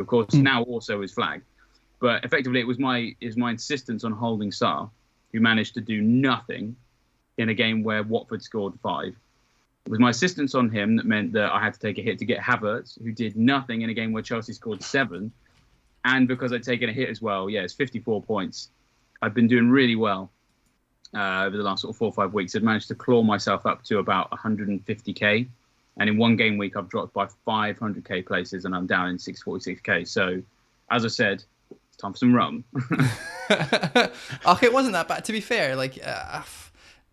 Of course, now also is flagged. But effectively, it was my insistence on holding Salah, who managed to do nothing in a game where Watford scored 5. It was my insistence on him that meant that I had to take a hit to get Havertz, who did nothing in a game where Chelsea scored 7. And because I'd taken a hit as well, it's 54 points. I've been doing really well over the last sort of 4 or 5 weeks. I've managed to claw myself up to about 150k. And in one game week, I've dropped by 500k places and I'm down in 646k. So, as I said, it's time for some rum. Okay, it wasn't that bad. To be fair,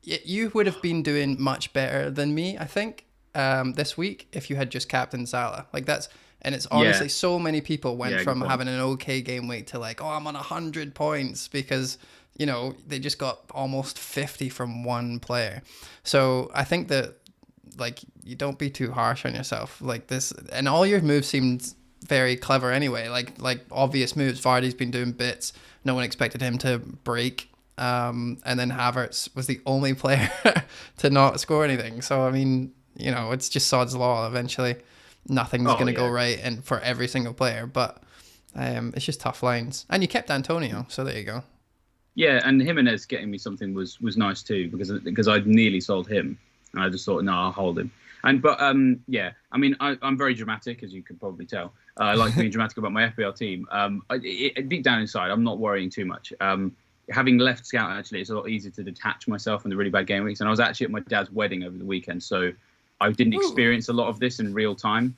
you would have been doing much better than me, I think, this week if you had just captained Salah. And it's honestly so many people went from having an okay game week to I'm on 100 points because, they just got almost 50 from one player. So I think that, you don't be too harsh on yourself like this. And all your moves seemed very clever anyway. Like obvious moves. Vardy's been doing bits. No one expected him to break. And then Havertz was the only player to not score anything. So, I mean, it's just sod's law. Eventually, nothing's going to go right and for every single player. But it's just tough lines. And you kept Antonio, so there you go. Yeah, and Jimenez getting me something was nice too because I'd nearly sold him. And I just thought, no, I'll hold him. I'm very dramatic, as you could probably tell. I like being dramatic about my FPL team. Deep down inside, I'm not worrying too much. Having left Scout, actually, it's a lot easier to detach myself from the really bad game weeks. And I was actually at my dad's wedding over the weekend, so I didn't experience a lot of this in real time.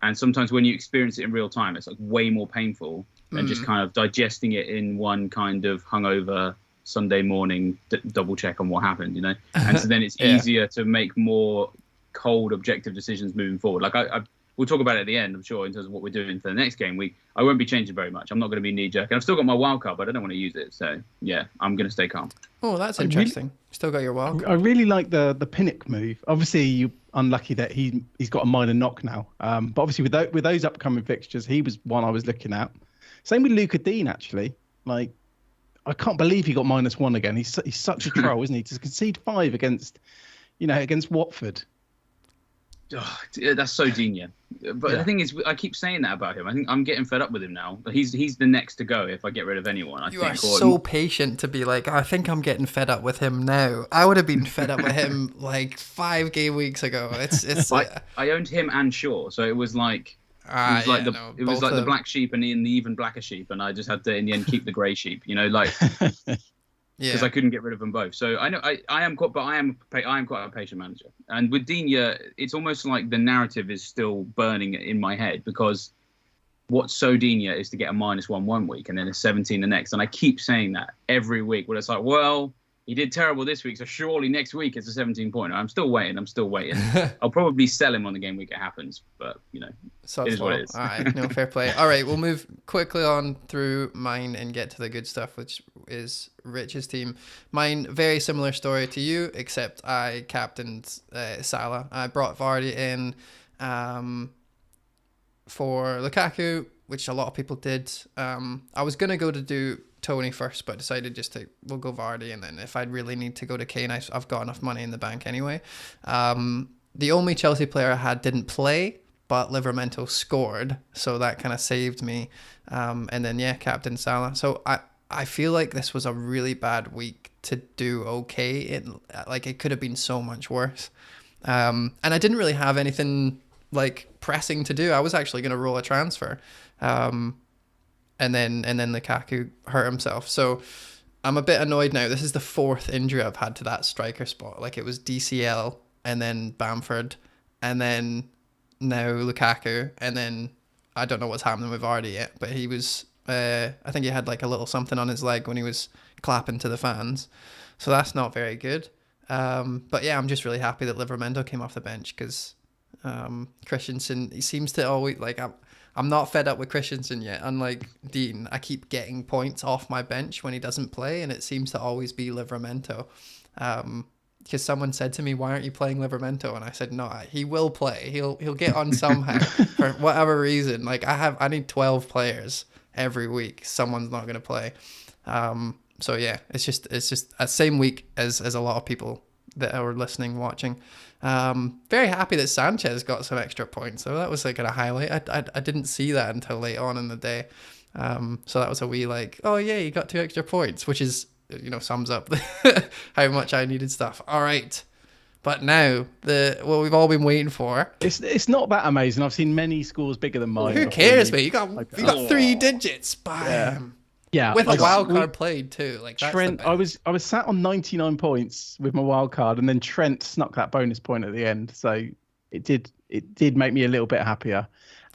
And sometimes when you experience it in real time, it's way more painful than just kind of digesting it in one kind of hungover Sunday morning double check on what happened, And so then it's easier to make more cold, objective decisions moving forward. We'll talk about it at the end, I'm sure, in terms of what we're doing for the next game week. I won't be changing very much. I'm not going to be knee-jerk. And I've still got my wild card, but I don't want to use it. So, I'm going to stay calm. Oh, that's interesting. Still got your wild card. I really like the Pinnock move. Obviously, you're unlucky that he's got a minor knock now. But obviously, with those upcoming fixtures, he was one I was looking at. Same with Luca Dean, actually. I can't believe he got -1 again. He's such a troll, isn't he? To concede 5 against Watford. Oh, that's so Digne. But the thing is, I keep saying that about him. I think I'm getting fed up with him now. He's the next to go if I get rid of anyone. You are so patient to be like, I think I'm getting fed up with him now. I would have been fed up with him 5 game weeks ago. It's. I owned him and Shaw, so it was like. It was like the black sheep and the even blacker sheep, and I just had to in the end keep the grey sheep, because I couldn't get rid of them both. So I know I am quite a patient manager. And with Digne, it's almost like the narrative is still burning in my head because what's so Digne is to get a -1 one week and then a 17 the next, and I keep saying that every week. Well, it's like, well, he did terrible this week, so surely next week it's a 17-pointer. I'm still waiting. I'll probably sell him on the game week it happens, but, it is what it is. All right, no, fair play. All right, we'll move quickly on through mine and get to the good stuff, which is Rich's team. Mine, very similar story to you, except I captained Salah. I brought Vardy in for Lukaku, which a lot of people did. I was going to go to do Tony first, but decided we'll go Vardy, and then if I really need to go to Kane, I've got enough money in the bank anyway. The only Chelsea player I had didn't play, but Livramento scored, so that kind of saved me. And then Captain Salah. So I feel like this was a really bad week to do okay. It could have been so much worse. And I didn't really have anything pressing to do. I was actually going to roll a transfer. And then Lukaku hurt himself. So I'm a bit annoyed now. This is the 4th injury I've had to that striker spot. It was DCL and then Bamford and then now Lukaku. And then I don't know what's happening with Vardy yet, but he was, I think he had a little something on his leg when he was clapping to the fans. So that's not very good. But I'm just really happy that Livramento came off the bench because Christensen, he seems to always, I'm not fed up with Christensen yet. Unlike Dean, I keep getting points off my bench when he doesn't play, and it seems to always be Livramento. Because someone said to me, "Why aren't you playing Livramento?" And I said, "No, he will play. He'll get on somehow for whatever reason. I need 12 players every week. Someone's not going to play." So it's just a same week as a lot of people that are listening, watching. Very happy that Sanchez got some extra points. So that was like a highlight. I didn't see that until late on in the day. So that was a wee like, oh yeah, you got 2 extra points, which is, sums up how much I needed stuff. All right. But now what we've all been waiting for. It's not that amazing. I've seen many scores bigger than mine. Who cares, mate? You got 3 digits. Bam. Yeah. With a wild card played too. Like that's Trent, I was sat on 99 points with my wild card, and then Trent snuck that bonus point at the end. So it did make me a little bit happier.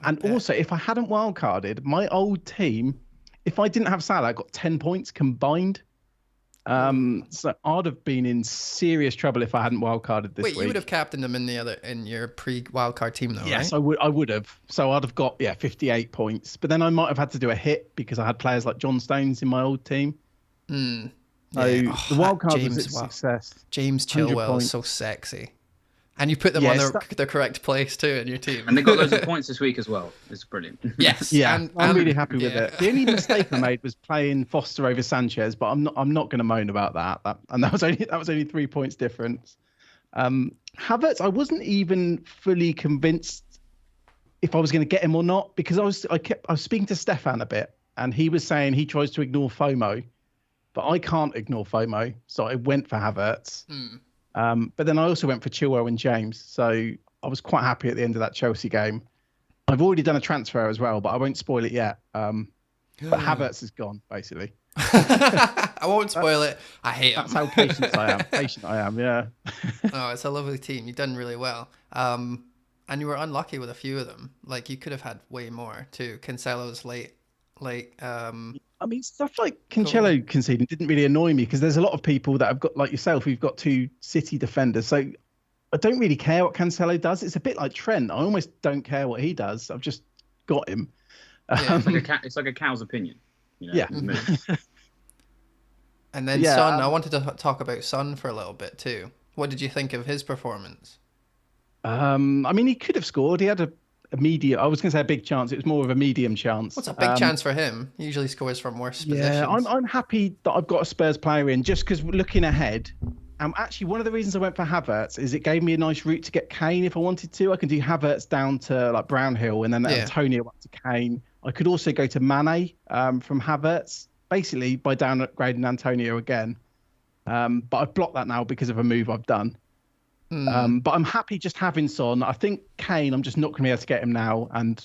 And also, if I hadn't wild carded, my old team, if I didn't have Salah, I got 10 points combined. So I'd have been in serious trouble if I hadn't wildcarded this week. Wait, you would have captained them in your pre-wildcard team though, yes, right? I would have. So I'd have got 58 points. But then I might have had to do a hit because I had players like John Stones in my old team. Mm. So the wildcard was a success. James Chilwell is so sexy. And you put them on the correct place too in your team. And they got loads of points this week as well. It's brilliant. Yes. Yeah, I'm really happy with it. The only mistake I made was playing Foster over Sanchez, but I'm not going to moan about that. And that was only 3 points difference. Havertz, I wasn't even fully convinced if I was going to get him or not, because I was speaking to Stefan a bit, and he was saying he tries to ignore FOMO, but I can't ignore FOMO, so I went for Havertz. But then I also went for Chilwell and James. So I was quite happy at the end of that Chelsea game. I've already done a transfer as well, but I won't spoil it yet. But Havertz is gone, basically. I won't spoil it. I hate him. That's how patient I am, yeah. Oh, it's a lovely team. You've done really well. And you were unlucky with a few of them. Like, you could have had way more, too. Cancelo's late. I mean, stuff like Cancelo conceding didn't really annoy me because there's a lot of people that have got, like yourself, who've got 2 City defenders. So I don't really care what Cancelo does. It's a bit like Trent. I almost don't care what he does. I've just got him. Yeah, it's like a cow's opinion. Yeah. And then Son, I wanted to talk about Son for a little bit too. What did you think of his performance? I mean, he could have scored. He had a medium. I was going to say a big chance. It was more of a medium chance. What's a big chance for him? He usually scores from worse positions. Yeah, I'm happy that I've got a Spurs player in just because looking ahead. Actually, one of the reasons I went for Havertz is it gave me a nice route to get Kane if I wanted to. I can do Havertz down to like Brownhill and then Antonio up to Kane. I could also go to Mane from Havertz, basically by downgrading Antonio again. But I've blocked that now because of a move I've done. But I'm happy just having Son. I think Kane, I'm just not going to be able to get him now. And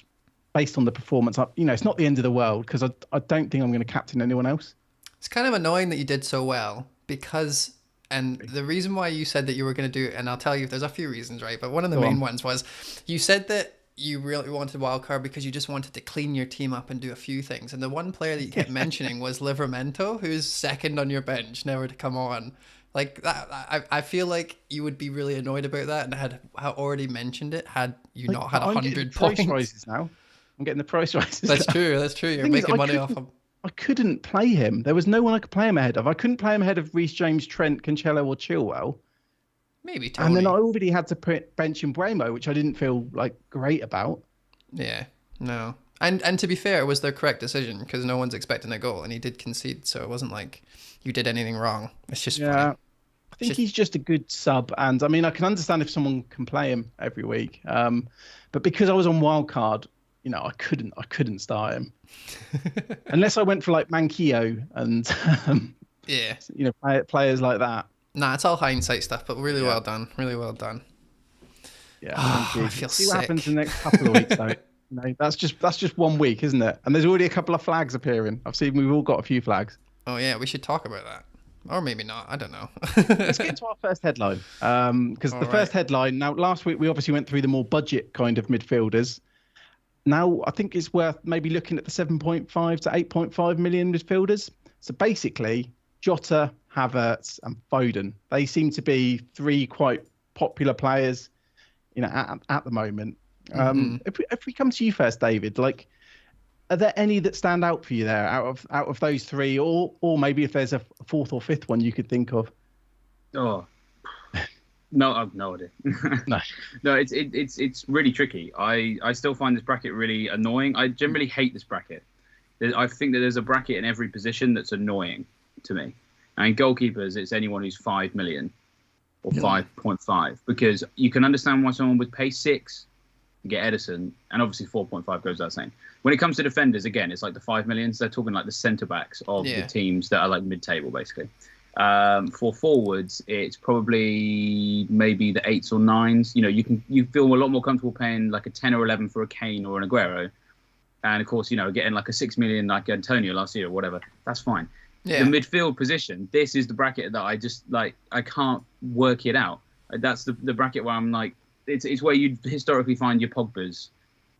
based on the performance, it's not the end of the world because I don't think I'm going to captain anyone else. It's kind of annoying that you did so well because, and the reason why you said that you were going to do it, and I'll tell you, there's a few reasons, right? But one of the main ones was you said that you really wanted wildcard because you just wanted to clean your team up and do a few things. And the one player that you kept mentioning was Livramento, who's second on your bench, never to come on. Like that, I feel like you would be really annoyed about that, and had already mentioned it had you not had 100 points. Price rises now. I'm getting the price rises. That's true. You're making money off him. I couldn't play him. There was no one I could play him ahead of. I couldn't play him ahead of Reece James, Trent, Cancelo, or Chilwell. Maybe Tony. And then I already had to bench in Bremo, which I didn't feel like great about. Yeah, no. And to be fair, it was the correct decision because no one's expecting a goal, and he did concede, so it wasn't like you did anything wrong. It's just funny. I think he's just a good sub, and I mean, I can understand if someone can play him every week, but because I was on wildcard, I couldn't start him unless I went for like Manquillo and players like that. Nah, it's all hindsight stuff, but really well done, really well done. Yeah, I feel See sick. what happens in the next couple of weeks, though. That's just 1 week, isn't it? And there's already a couple of flags appearing. I've seen we've all got a few flags. Oh yeah, we should talk about that. Or maybe not. I don't know. Let's get into our first headline. Because first headline, now last week we obviously went through the more budget kind of midfielders. Now I think it's worth maybe looking at the 7.5 to 8.5 million midfielders. So basically, Jota, Havertz and Foden. They seem to be 3 quite popular players, at the moment. If we come to you first, David, like, are there any that stand out for you there out of those 3, or maybe if there's a 4th or 5th one you could think of? Oh, no, I've no idea. No, it's really tricky. I still find this bracket really annoying. I generally hate this bracket. I think that there's a bracket in every position that's annoying to me. And goalkeepers, it's anyone who's 5 million. or 5.5, because you can understand why someone would pay 6 to get Edison, and obviously 4.5 goes without saying. When it comes to defenders, again, it's like the 5 millions. They're talking like the centre backs of the teams that are like mid-table, basically. For forwards, it's probably maybe the 8s or 9s. You know, you feel a lot more comfortable paying like a 10 or 11 for a Kane or an Aguero, and of course, you know, getting like a 6 million like Antonio last year or whatever. That's fine. The midfield position, this is the bracket that I just like. I can't work it out. That's the bracket where I'm like, it's where you historically find your Pogbas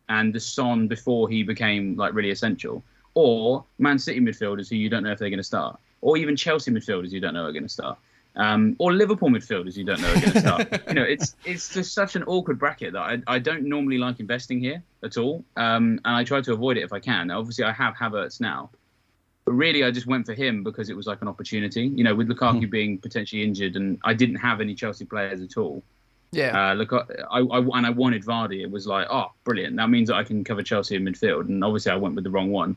and the Son before he became like really essential, or Man City midfielders who you don't know if they're going to start, or even Chelsea midfielders you don't know are going to start, or Liverpool midfielders you don't know are going to start. You know, it's just such an awkward bracket that I don't normally like investing here at all, and I try to avoid it if I can. Now, obviously, I have Havertz now. But really, I just went for him because it was like an opportunity, you know, with Lukaku being potentially injured, and I didn't have any Chelsea players at all. Yeah. Look, I wanted Vardy. It was like, oh, brilliant. That means that I can cover Chelsea in midfield. And obviously, I went with the wrong one.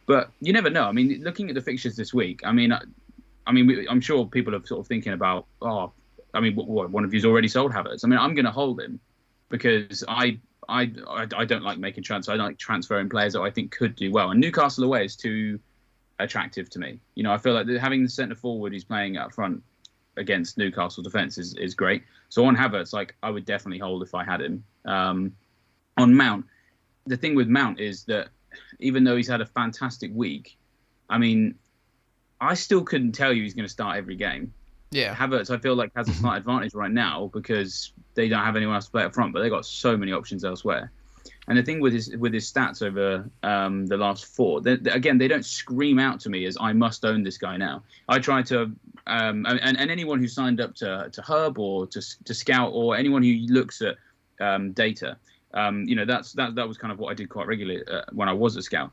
But you never know. I mean, looking at the fixtures this week, I'm sure people are sort of thinking about, what, one of you's already sold Havertz. I mean, I'm going to hold him because I don't like making transfers. I don't like transferring players that I think could do well. And Newcastle away is too attractive to me. You know, I feel like having the centre forward who's playing up front against Newcastle defence is great. So on Havertz, like, I would definitely hold if I had him. On Mount, the thing with Mount is that even though he's had a fantastic week, I mean, I still couldn't tell you he's going to start every game. Yeah, Havertz, I feel like, has a slight advantage right now because they don't have anyone else to play up front, but they've got so many options elsewhere. And the thing with his stats over the last 4, again, they don't scream out to me as I must own this guy now. I try to, and anyone who signed up to Hub or to Scout, or anyone who looks at data, you know, that was kind of what I did quite regularly when I was a Scout.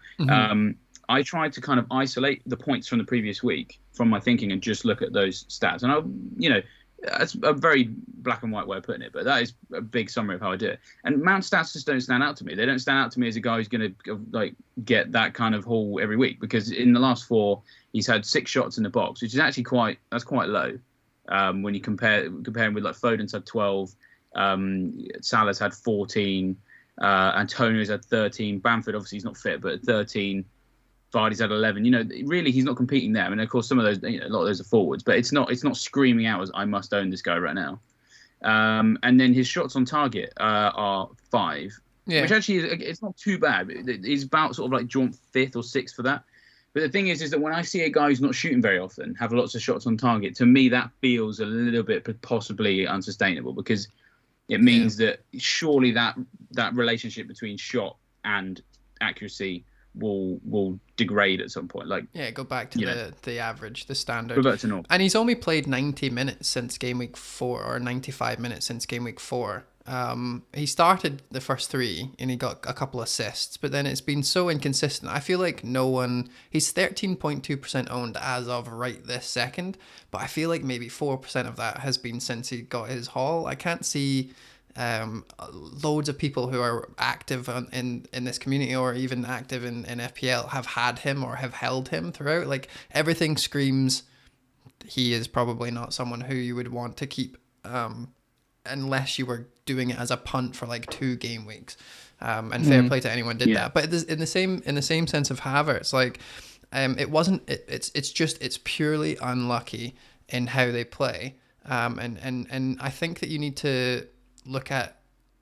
I tried to kind of isolate the points from the previous week from my thinking and just look at those stats. And that's a very black and white way of putting it, but that is a big summary of how I do it. And Mount stats just don't stand out to me. They don't stand out to me as a guy who's going to like get that kind of haul every week, because in the last 4, he's had 6 shots in the box, which is actually quite low when you compare him with like Foden's had 12, Salah's had 14, Antonio's had 13, Bamford obviously he's not fit, but 13. Vardy's had 11. You know, really, he's not competing there. I mean, of course, some of those, a lot of those are forwards, but it's not screaming out as I must own this guy right now. And then his shots on target are 5, which actually it's not too bad. He's about sort of like joint 5th or 6th for that. But the thing is that when I see a guy who's not shooting very often have lots of shots on target, to me that feels a little bit possibly unsustainable, because it means that surely that relationship between shot and accuracy will degrade at some point. Like, go back to the average, the standard. Revert to normal. And he's only played 90 minutes since game week 4, or 95 minutes since game week 4. He started the first 3 and he got a couple assists, but then it's been so inconsistent. I feel like he's 13.2% owned as of right this second, but I feel like maybe 4% of that has been since he got his haul. I can't see loads of people who are active in this community, or even active in FPL, have had him or have held him throughout. Like, everything screams he is probably not someone who you would want to keep unless you were doing it as a punt for like 2 game weeks. And fair play to anyone did that. But in the same sense of Havertz, like, it's purely unlucky in how they play. And I think that you need to look at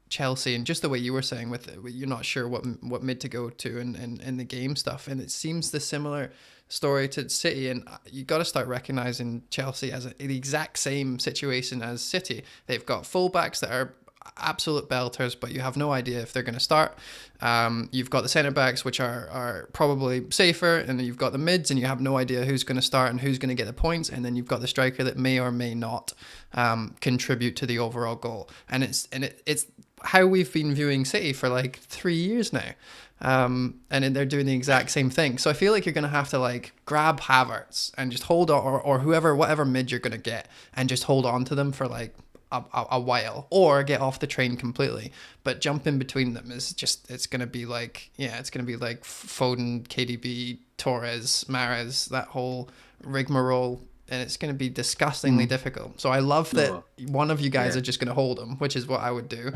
Chelsea, and just the way you were saying with you're not sure what mid to go to in the game stuff, and it seems the similar story to City, and you got to start recognizing Chelsea as the exact same situation as City. They've got fullbacks that are absolute belters, but you have no idea if they're going to start. You've got the centre backs, which are probably safer, and then you've got the mids, and you have no idea who's going to start and who's going to get the points, and then you've got the striker that may or may not contribute to the overall goal. And it's how we've been viewing City for like 3 years now. And they're doing the exact same thing. So I feel like you're going to have to like grab Havertz and just hold on, or whatever mid you're going to get, and just hold on to them for like a while, or get off the train completely. But jumping between them is just, it's going to be like Foden, KDB, Torres, Mahrez, that whole rigmarole and it's going to be disgustingly difficult. So I love that one of you guys are just going to hold him, which is what I would do,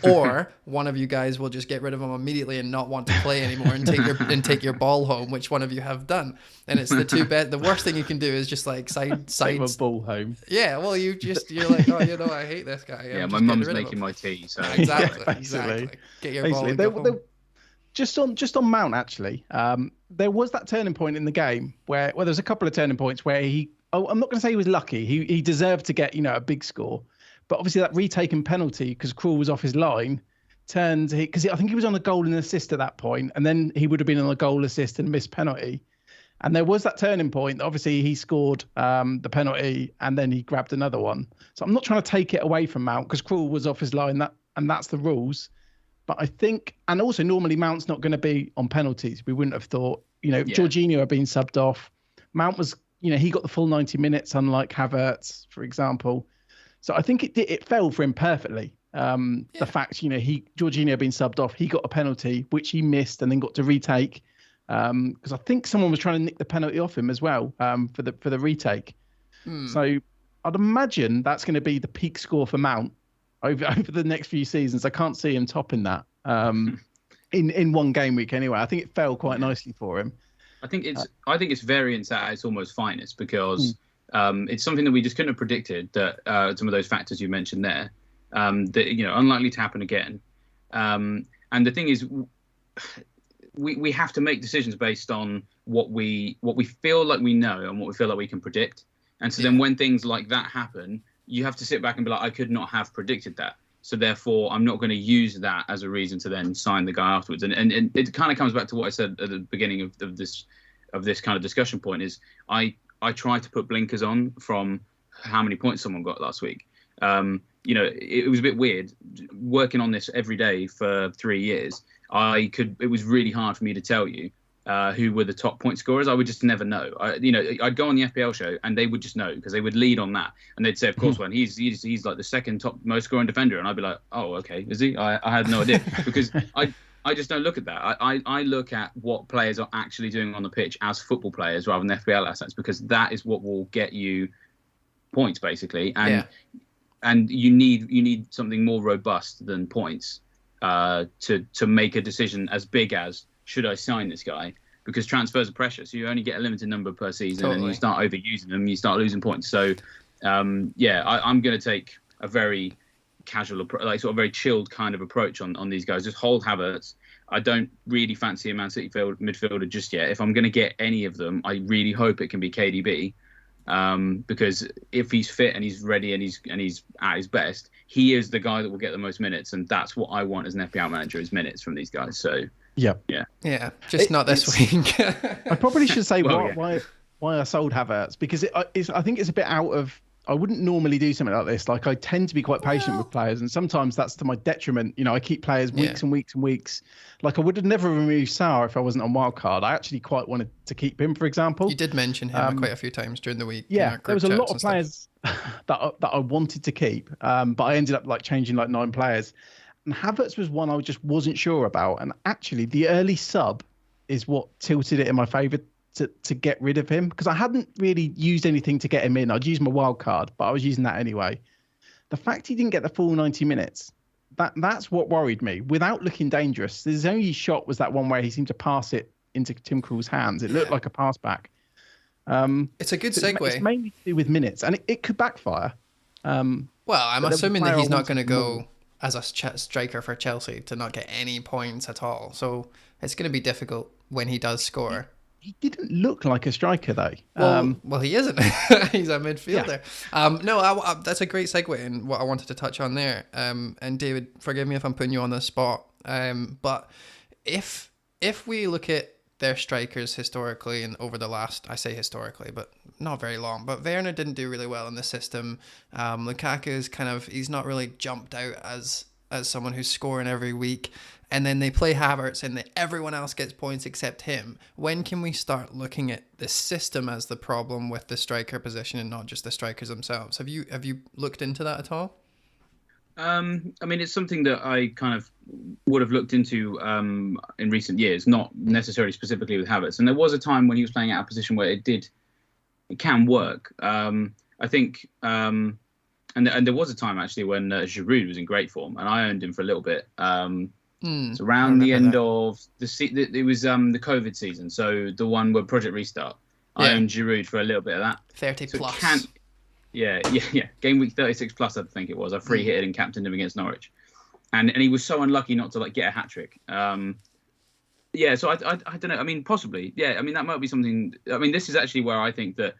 or one of you guys will just get rid of him immediately and not want to play anymore and take your ball home, which one of you have done. And it's the two bet. The worst thing you can do is just like side take my ball home. Yeah, well, you're like, oh, I hate this guy. Yeah, my mum's making my tea, so exactly. Get your ball and go home. Just on Mount, actually, there was that turning point in the game where there was a couple of turning points where I'm not going to say he was lucky. He deserved to get, a big score. But obviously that retaken penalty, because Krul was off his line, because I think he was on a goal and assist at that point, and then he would have been on a goal assist and missed penalty. And there was that turning point. Obviously, he scored the penalty, and then he grabbed another one. So I'm not trying to take it away from Mount, because Krul was off his line, and that's the rules. But I think, and also normally Mount's not going to be on penalties. We wouldn't have thought, Jorginho had been subbed off. Mount was, he got the full 90 minutes, unlike Havertz, for example. So I think it fell for him perfectly. The fact, Jorginho had been subbed off, he got a penalty, which he missed and then got to retake. Because I think someone was trying to nick the penalty off him as well for the retake. So I'd imagine that's going to be the peak score for Mount over the next few seasons. I can't see him topping that in one game week anyway. I think it fell quite nicely for him. I think it's variance at its almost finest, because it's something that we just couldn't have predicted, that some of those factors you mentioned there, that unlikely to happen again. And the thing is, we have to make decisions based on what we feel like we know and what we feel like we can predict. And so then when things like that happen, you have to sit back and be like, I could not have predicted that. So therefore, I'm not going to use that as a reason to then sign the guy afterwards. And it kind of comes back to what I said at the beginning of this kind of discussion point, is I try to put blinkers on from how many points someone got last week. It was a bit weird working on this every day for 3 years. It was really hard for me to tell you who were the top point scorers. I would just never know. I'd go on the FPL show and they would just know, because they would lead on that, and they'd say, of course, when he's like the second top most scoring defender, and I'd be like, oh, okay, is he? I had no idea, because I just don't look at that. I look at what players are actually doing on the pitch as football players rather than FPL assets, because that is what will get you points, basically. And you need something more robust than points to make a decision as big as, should I sign this guy? Because transfers are precious. You only get a limited number per season, and you start overusing them, you start losing points. So, I'm going to take a very casual, sort of very chilled kind of approach on these guys. Just hold Havertz. I don't really fancy a Man City midfielder just yet. If I'm going to get any of them, I really hope it can be KDB, because if he's fit and he's ready and he's at his best, he is the guy that will get the most minutes, and that's what I want as an FPL manager, is minutes from these guys. So. Yeah. Just not this week. I probably should say why I sold Havertz, because I think it's a bit out of. I wouldn't normally do something like this. Like, I tend to be quite patient with players, and sometimes that's to my detriment. I keep players weeks and weeks and weeks. Like, I would have never removed Salah if I wasn't on wildcard. I actually quite wanted to keep him, for example. You did mention him quite a few times during the week. Yeah, there was a lot of players that I wanted to keep, but I ended up changing 9 players. And Havertz was one I just wasn't sure about. And actually, the early sub is what tilted it in my favour to get rid of him, because I hadn't really used anything to get him in. I'd used my wild card, but I was using that anyway. The fact he didn't get the full 90 minutes, that's what worried me. Without looking dangerous, his only shot was that one where he seemed to pass it into Tim Krul's hands. It looked like a pass back. It's a good segue. It's mainly to do with minutes, and it could backfire. Well, I'm assuming that he's not going to go as a striker for Chelsea to not get any points at all. So it's going to be difficult when he does score. He didn't look like a striker, though. Well, he isn't. He's a midfielder. Yeah. That's a great segue in what I wanted to touch on there. And David, forgive me if I'm putting you on the spot. But if we look at their strikers historically and over the last, I say historically, but not very long, but Werner didn't do really well in the system. Lukaku is he's not really jumped out as someone who's scoring every week. And then they play Havertz and everyone else gets points except him. When can we start looking at the system as the problem with the striker position and not just the strikers themselves? Have you looked into that at all? I mean, it's something that I kind of would have looked into in recent years, not necessarily specifically with Havertz. And there was a time when he was playing out a position where it did can work. I think, and there was a time actually when Giroud was in great form, and I owned him for a little bit. It's around the end of it was the COVID season, so the one where Project Restart. Yeah. I owned Giroud for a little bit of that. 30 plus. Yeah. Game week 36 plus, I think it was. I free hit and captained him against Norwich, and he was so unlucky not to like get a hat trick. Yeah, so I don't know. I mean, possibly. Yeah, I mean that might be something. I mean, this is actually where I think that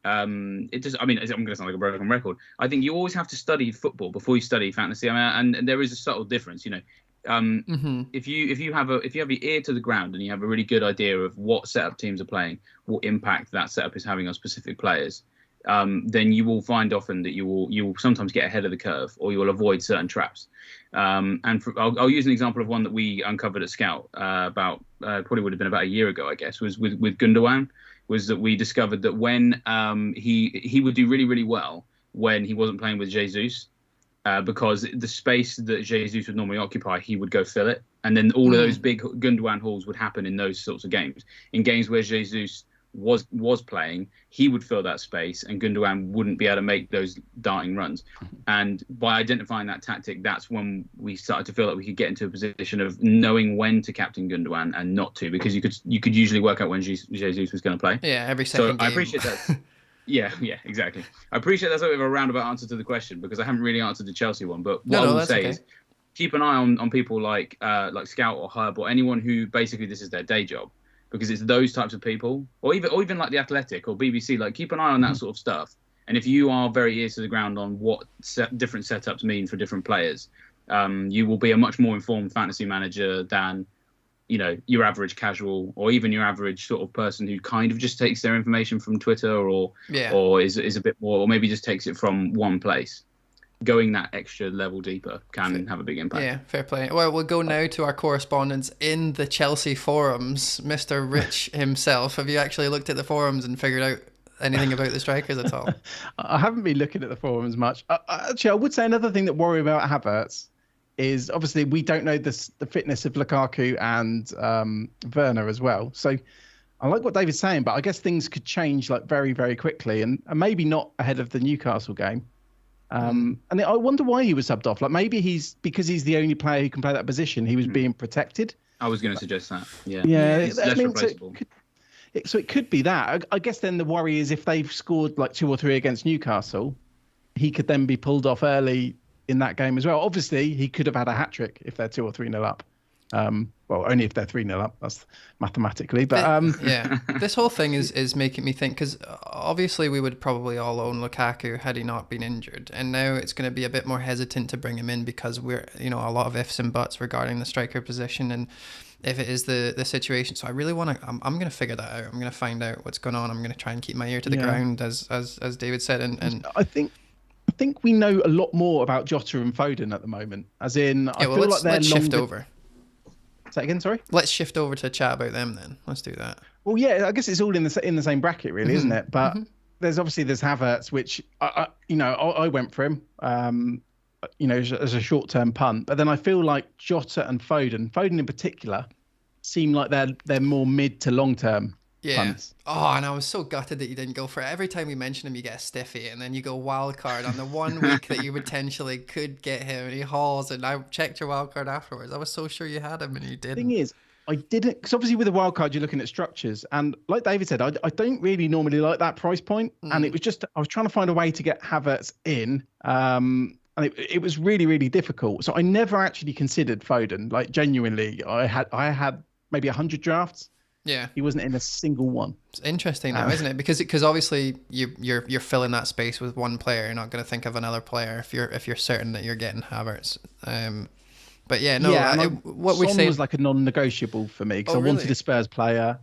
it just. I mean, I'm going to sound like a broken record. I think you always have to study football before you study fantasy. I mean, and there is a subtle difference, you know. If you have your ear to the ground and you have a really good idea of what setup teams are playing, what impact that setup is having on specific players, then you will find often that you will sometimes get ahead of the curve, or you will avoid certain traps. I'll use an example of one that we uncovered at Scout about probably would have been about a year ago, I guess, was with Gundogan. Was that we discovered that when he would do really, really well when he wasn't playing with Jesus. Because the space that Jesus would normally occupy, he would go fill it. And then all of those big Gundogan hauls would happen in those sorts of games. In games where Jesus was playing, he would fill that space and Gundogan wouldn't be able to make those darting runs. And by identifying that tactic, that's when we started to feel like we could get into a position of knowing when to captain Gundogan and not to, because you could usually work out when Jesus was going to play. Yeah, every second game. I appreciate that. Yeah, exactly. I appreciate that's a bit of a roundabout answer to the question, because I haven't really answered the Chelsea one. But what I will say is keep an eye on people like Scout or Herb or anyone who basically this is their day job, because it's those types of people, or even like the Athletic or BBC. Like, keep an eye on that sort of stuff. And if you are very ears to the ground on what different setups mean for different players, you will be a much more informed fantasy manager than, you know, your average casual, or even your average sort of person who kind of just takes their information from Twitter or is a bit more, or maybe just takes it from one place. Going that extra level deeper can have a big impact. Yeah, fair play. Well, we'll go now to our correspondence in the Chelsea forums. Mr. Rich himself, have you actually looked at the forums and figured out anything about the strikers at all? I haven't been looking at the forums much. Actually, I would say another thing that worry about Havertz is obviously we don't know the fitness of Lukaku and Werner as well. So I like what David's saying, but I guess things could change like very, very quickly, and maybe not ahead of the Newcastle game. And I wonder why he was subbed off. Like, maybe because he's the only player who can play that position, he was being protected. I was going to suggest that. Yeah, it's less replaceable. So it could be that. I guess then the worry is if they've scored like 2 or 3 against Newcastle, he could then be pulled off early in that game as well. Obviously, he could have had a hat-trick if they're 2 or 3-0 up. Well, only if they're 3-0 up. That's mathematically. But yeah, this whole thing is making me think, because obviously we would probably all own Lukaku had he not been injured, and now it's going to be a bit more hesitant to bring him in because we're, you know, a lot of ifs and buts regarding the striker position and if it is the situation. So I really want to. I'm going to figure that out. I'm going to find out what's going on. I'm going to try and keep my ear to the ground, as David said. And I think we know a lot more about Jota and Foden at the moment. As in, I feel like they're let's shift over. Say that again, sorry? Let's shift over to chat about them then. Let's do that. Well, yeah, I guess it's all in the same bracket, really, isn't it? But there's Havertz, which I went for him, as a short-term punt. But then I feel like Jota and Foden in particular, seem like they're more mid to long-term punts. Oh, and I was so gutted that you didn't go for it. Every time we mention him, you get a stiffy, and then you go wild card on the one week that you potentially could get him, and he hauls. And I checked your wild card afterwards. I was so sure you had him, and you didn't. The thing is, I didn't, because obviously with a wild card you're looking at structures, and like David said, I don't really normally like that price point, and it was just I was trying to find a way to get Havertz in, and it was really, really difficult. So I never actually considered Foden. Like, genuinely, I had maybe 100 drafts. Yeah, he wasn't in a single one. It's interesting now, isn't it? Because obviously you're filling that space with one player. You're not going to think of another player if you're certain that you're getting Havertz. But yeah, no. Yeah, what we say was like a non-negotiable for me because I wanted a Spurs player.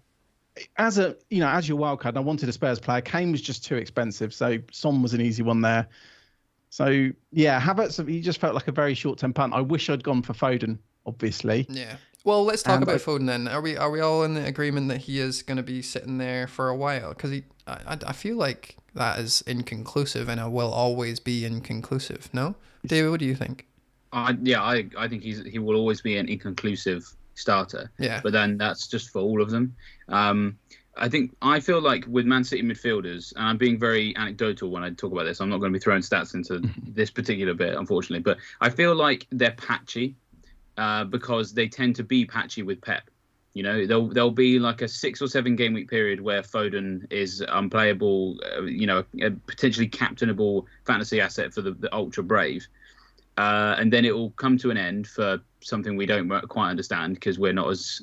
As your wild card, I wanted a Spurs player. Kane was just too expensive, so Son was an easy one there. So yeah, Havertz, he just felt like a very short-term punt. I wish I'd gone for Foden, obviously. Yeah. Well, let's talk about Foden then. Are we all in the agreement that he is going to be sitting there for a while? Because I feel like that is inconclusive, and it will always be inconclusive. No, David, what do you think? I think he will always be an inconclusive starter. Yeah. But then that's just for all of them. I feel like with Man City midfielders, and I'm being very anecdotal when I talk about this. I'm not going to be throwing stats into this particular bit, unfortunately. But I feel like they're patchy because they tend to be patchy with Pep. You know, there'll be like a 6 or 7 game week period where Foden is unplayable, a potentially captainable fantasy asset for the ultra brave. And then it will come to an end for something we don't quite understand because we're not as,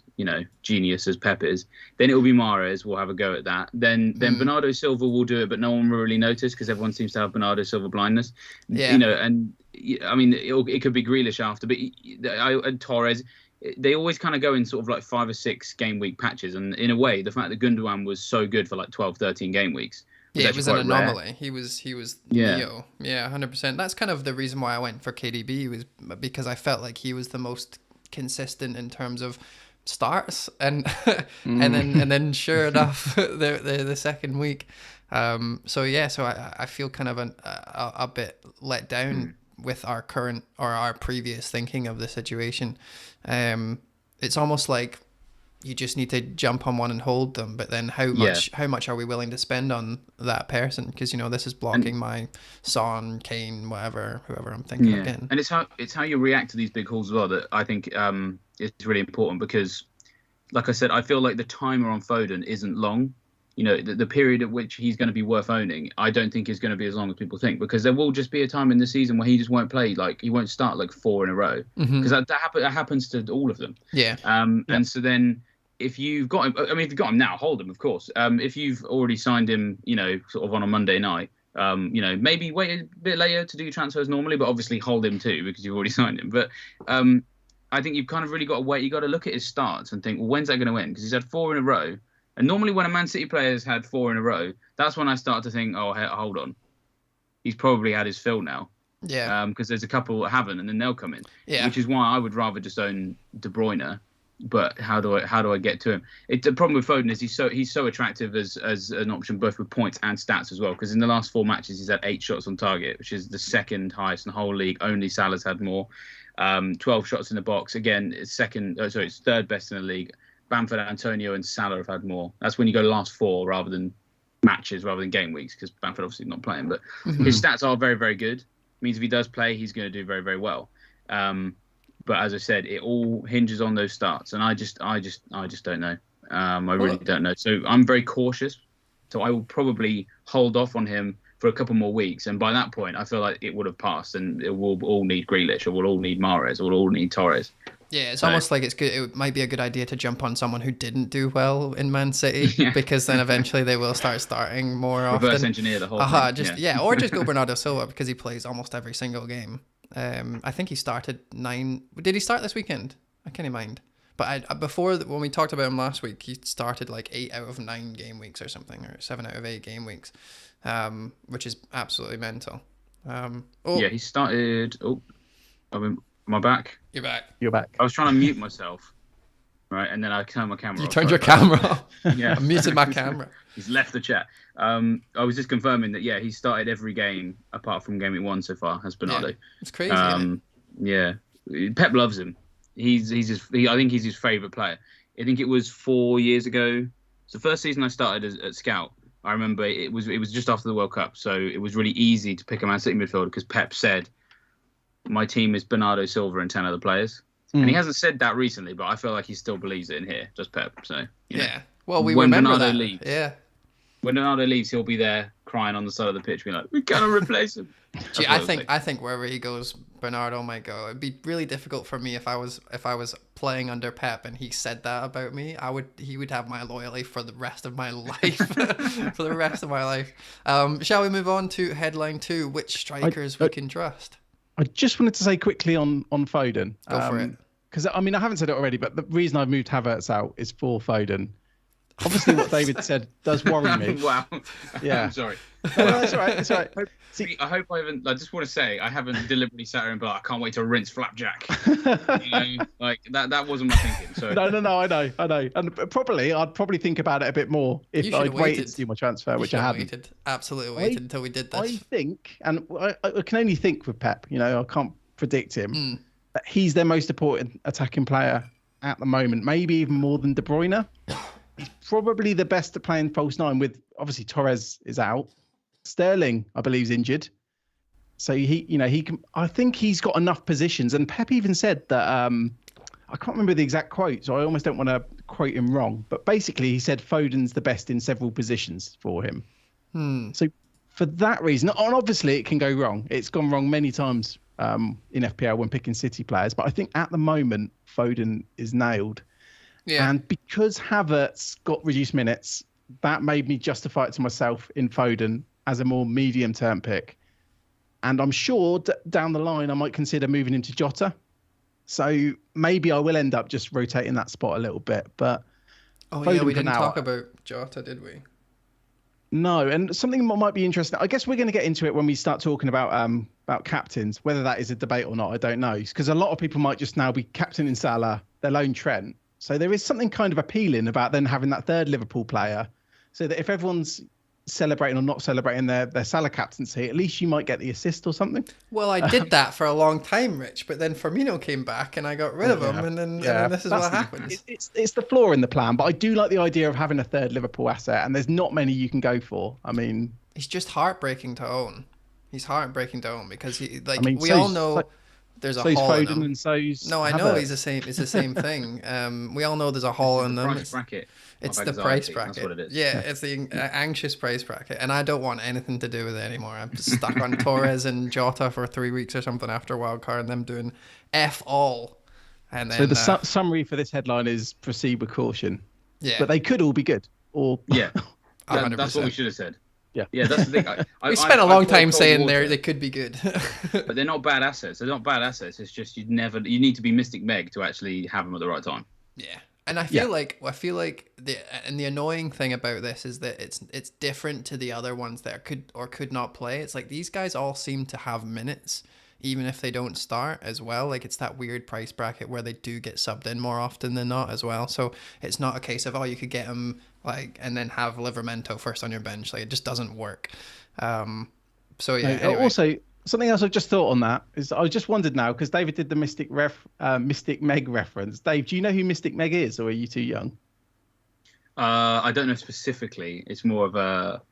genius as Pep is. Then it will be Mahrez. We'll have a go at that. Then Bernardo Silva will do it, but no one will really notice because everyone seems to have Bernardo Silva blindness. Yeah. And I mean, it could be Grealish after, but and Torres. They always kind of go in sort of like 5 or 6 game week patches. And in a way, the fact that Gundogan was so good for like 12, 13 game weeks. Yeah, it was an anomaly. Rare. He was Leo. Yeah, 100%. That's kind of the reason why I went for KDB, was because I felt like he was the most consistent in terms of starts, and and then sure enough, the second week. So I feel kind of a bit let down with our current or our previous thinking of the situation. It's almost like you just need to jump on one and hold them, but then how much are we willing to spend on that person? Because this is blocking my Son, Kane, whoever I'm thinking of getting. And it's how you react to these big hauls as well that I think is really important, because like I said, I feel like the timer on Foden isn't long. The period at which he's going to be worth owning, I don't think is going to be as long as people think, because there will just be a time in the season where he just won't play, like he won't start like 4 in a row, because that happens to all of them. And so then if you've got him, if you've got him now, hold him, of course. If you've already signed him, sort of on a Monday night, maybe wait a bit later to do transfers normally, but obviously hold him too because you've already signed him. But I think you've kind of really got to wait. You got to look at his starts and think, well, when's that going to end? Because he's had 4 in a row. And normally when a Man City player has had 4 in a row, that's when I start to think, oh, hold on. He's probably had his fill now. Yeah. Because there's a couple that haven't, and then they'll come in. Yeah. Which is why I would rather just own De Bruyne. But how do I get to him? The problem with Foden is he's so attractive as an option, both with points and stats as well. Because in the last 4 matches, he's had 8 shots on target, which is the second highest in the whole league. Only Salah's had more. 12 shots in the box. Again, it's third best in the league. Bamford, Antonio, and Salah have had more. That's when you go last 4 rather than matches, rather than game weeks, because Bamford obviously not playing. But his stats are very, very good. It means if he does play, he's going to do very, very well. But as I said, it all hinges on those starts, and I just don't know. I really don't know. So I'm very cautious. So I will probably hold off on him for a couple more weeks, and by that point, I feel like it would have passed, and it will all need Grealish, or we'll all need Mahrez, or we'll all need Torres. Yeah, it's almost like it's good. It might be a good idea to jump on someone who didn't do well in Man City, because then eventually they will start starting more often. Reverse engineer the whole thing. Or just go Bernardo Silva, because he plays almost every single game. I think he started 9. Did he start this weekend? I can't mind. But when we talked about him last week, he started like 8 out of 9 game weeks or something, or 7 out of 8 game weeks, which is absolutely mental. He started. Am I back? You're back. You're back. I was trying to mute myself, right, and then I turned my camera off. You turned your camera off. Yeah. I muted my camera. He's left the chat. I was just confirming that, he started every game apart from game week 1 so far, as Bernardo. Yeah, it's crazy, isn't it? Yeah. Pep loves him. I think he's his favourite player. I think it was 4 years ago. It's the first season I started at Scout. I remember it was just after the World Cup, so it was really easy to pick a Man City midfielder because Pep said, my team is Bernardo Silva and 10 other players. And he hasn't said that recently, but I feel like he still believes it in here, just Pep. So Well, we when remember Bernardo that. leaves, when Bernardo leaves, he'll be there crying on the side of the pitch, being like, "We cannot replace him." Gee, I think wherever he goes, Bernardo might go. It'd be really difficult for me if I was playing under Pep and he said that about me. He would have my loyalty for the rest of my life. For the rest of my life. Shall we move on to headline 2? Which strikers we can trust? I just wanted to say quickly on Foden. Go for it. Because I haven't said it already, but the reason I've moved Havertz out is for Foden. Obviously, what David said does worry me. Wow. Yeah. I'm sorry. No, that's all right. That's all right. See, I hope I haven't. I just want to say I haven't deliberately sat here and be like, I can't wait to rinse Flapjack. Like that wasn't my thinking. So no. I know. And I'd probably think about it a bit more if I'd waited to do my transfer, which I haven't. Absolutely waited until we did this. I think, and I can only think with Pep. I can't predict him. That he's their most important attacking player at the moment. Maybe even more than De Bruyne. He's probably the best at playing false nine. With obviously Torres is out, Sterling I believe is injured, so he can. I think he's got enough positions. And Pep even said that I can't remember the exact quote, so I almost don't want to quote him wrong. But basically, he said Foden's the best in several positions for him. So for that reason, and obviously it can go wrong. It's gone wrong many times in FPL when picking City players. But I think at the moment, Foden is nailed. Yeah. And because Havertz got reduced minutes, that made me justify it to myself in Foden as a more medium-term pick. And I'm sure down the line, I might consider moving him to Jota. So maybe I will end up just rotating that spot a little bit. But Foden we didn't talk about Jota, did we? No, and something that might be interesting. I guess we're going to get into it when we start talking about captains. Whether that is a debate or not, I don't know. Because a lot of people might just now be captaining Salah, their lone Trent. So there is something kind of appealing about then having that third Liverpool player, so that if everyone's celebrating or not celebrating their Salah captaincy, at least you might get the assist or something. Well, I did that for a long time, Rich, but then Firmino came back and I got rid of him, and then this is what happens. It's the flaw in the plan, but I do like the idea of having a third Liverpool asset, and there's not many you can go for. I mean, he's just heartbreaking to own. He's heartbreaking to own because we all know. There's a hole in them. And so's no, I know he's the same. It's the same thing. We all know there's a hole in them. Price bracket. It's the price bracket. That's what it is. Yeah, it's the anxious price bracket, and I don't want anything to do with it anymore. I'm just stuck on Torres and Jota for 3 weeks or something after wildcard, and them doing F all. And then, so the summary for this headline is proceed with caution. Yeah, but they could all be good. Or that's what we should have said. Yeah, that's the thing. We spent a long time saying they could be good, but they're not bad assets. They're not bad assets. It's just you need to be Mystic Meg to actually have them at the right time. Yeah, and I feel like the annoying thing about this is that it's different to the other ones that could not play. It's like these guys all seem to have minutes, even if they don't start as well. Like it's that weird price bracket where they do get subbed in more often than not as well. So it's not a case of you could get them and then have Livermento first on your bench. Like it just doesn't work. So yeah. Anyway. Also, something else I just thought on that is I just wondered now because David did the Mystic Meg reference. Dave, do you know who Mystic Meg is, or are you too young? I don't know specifically. It's more of a.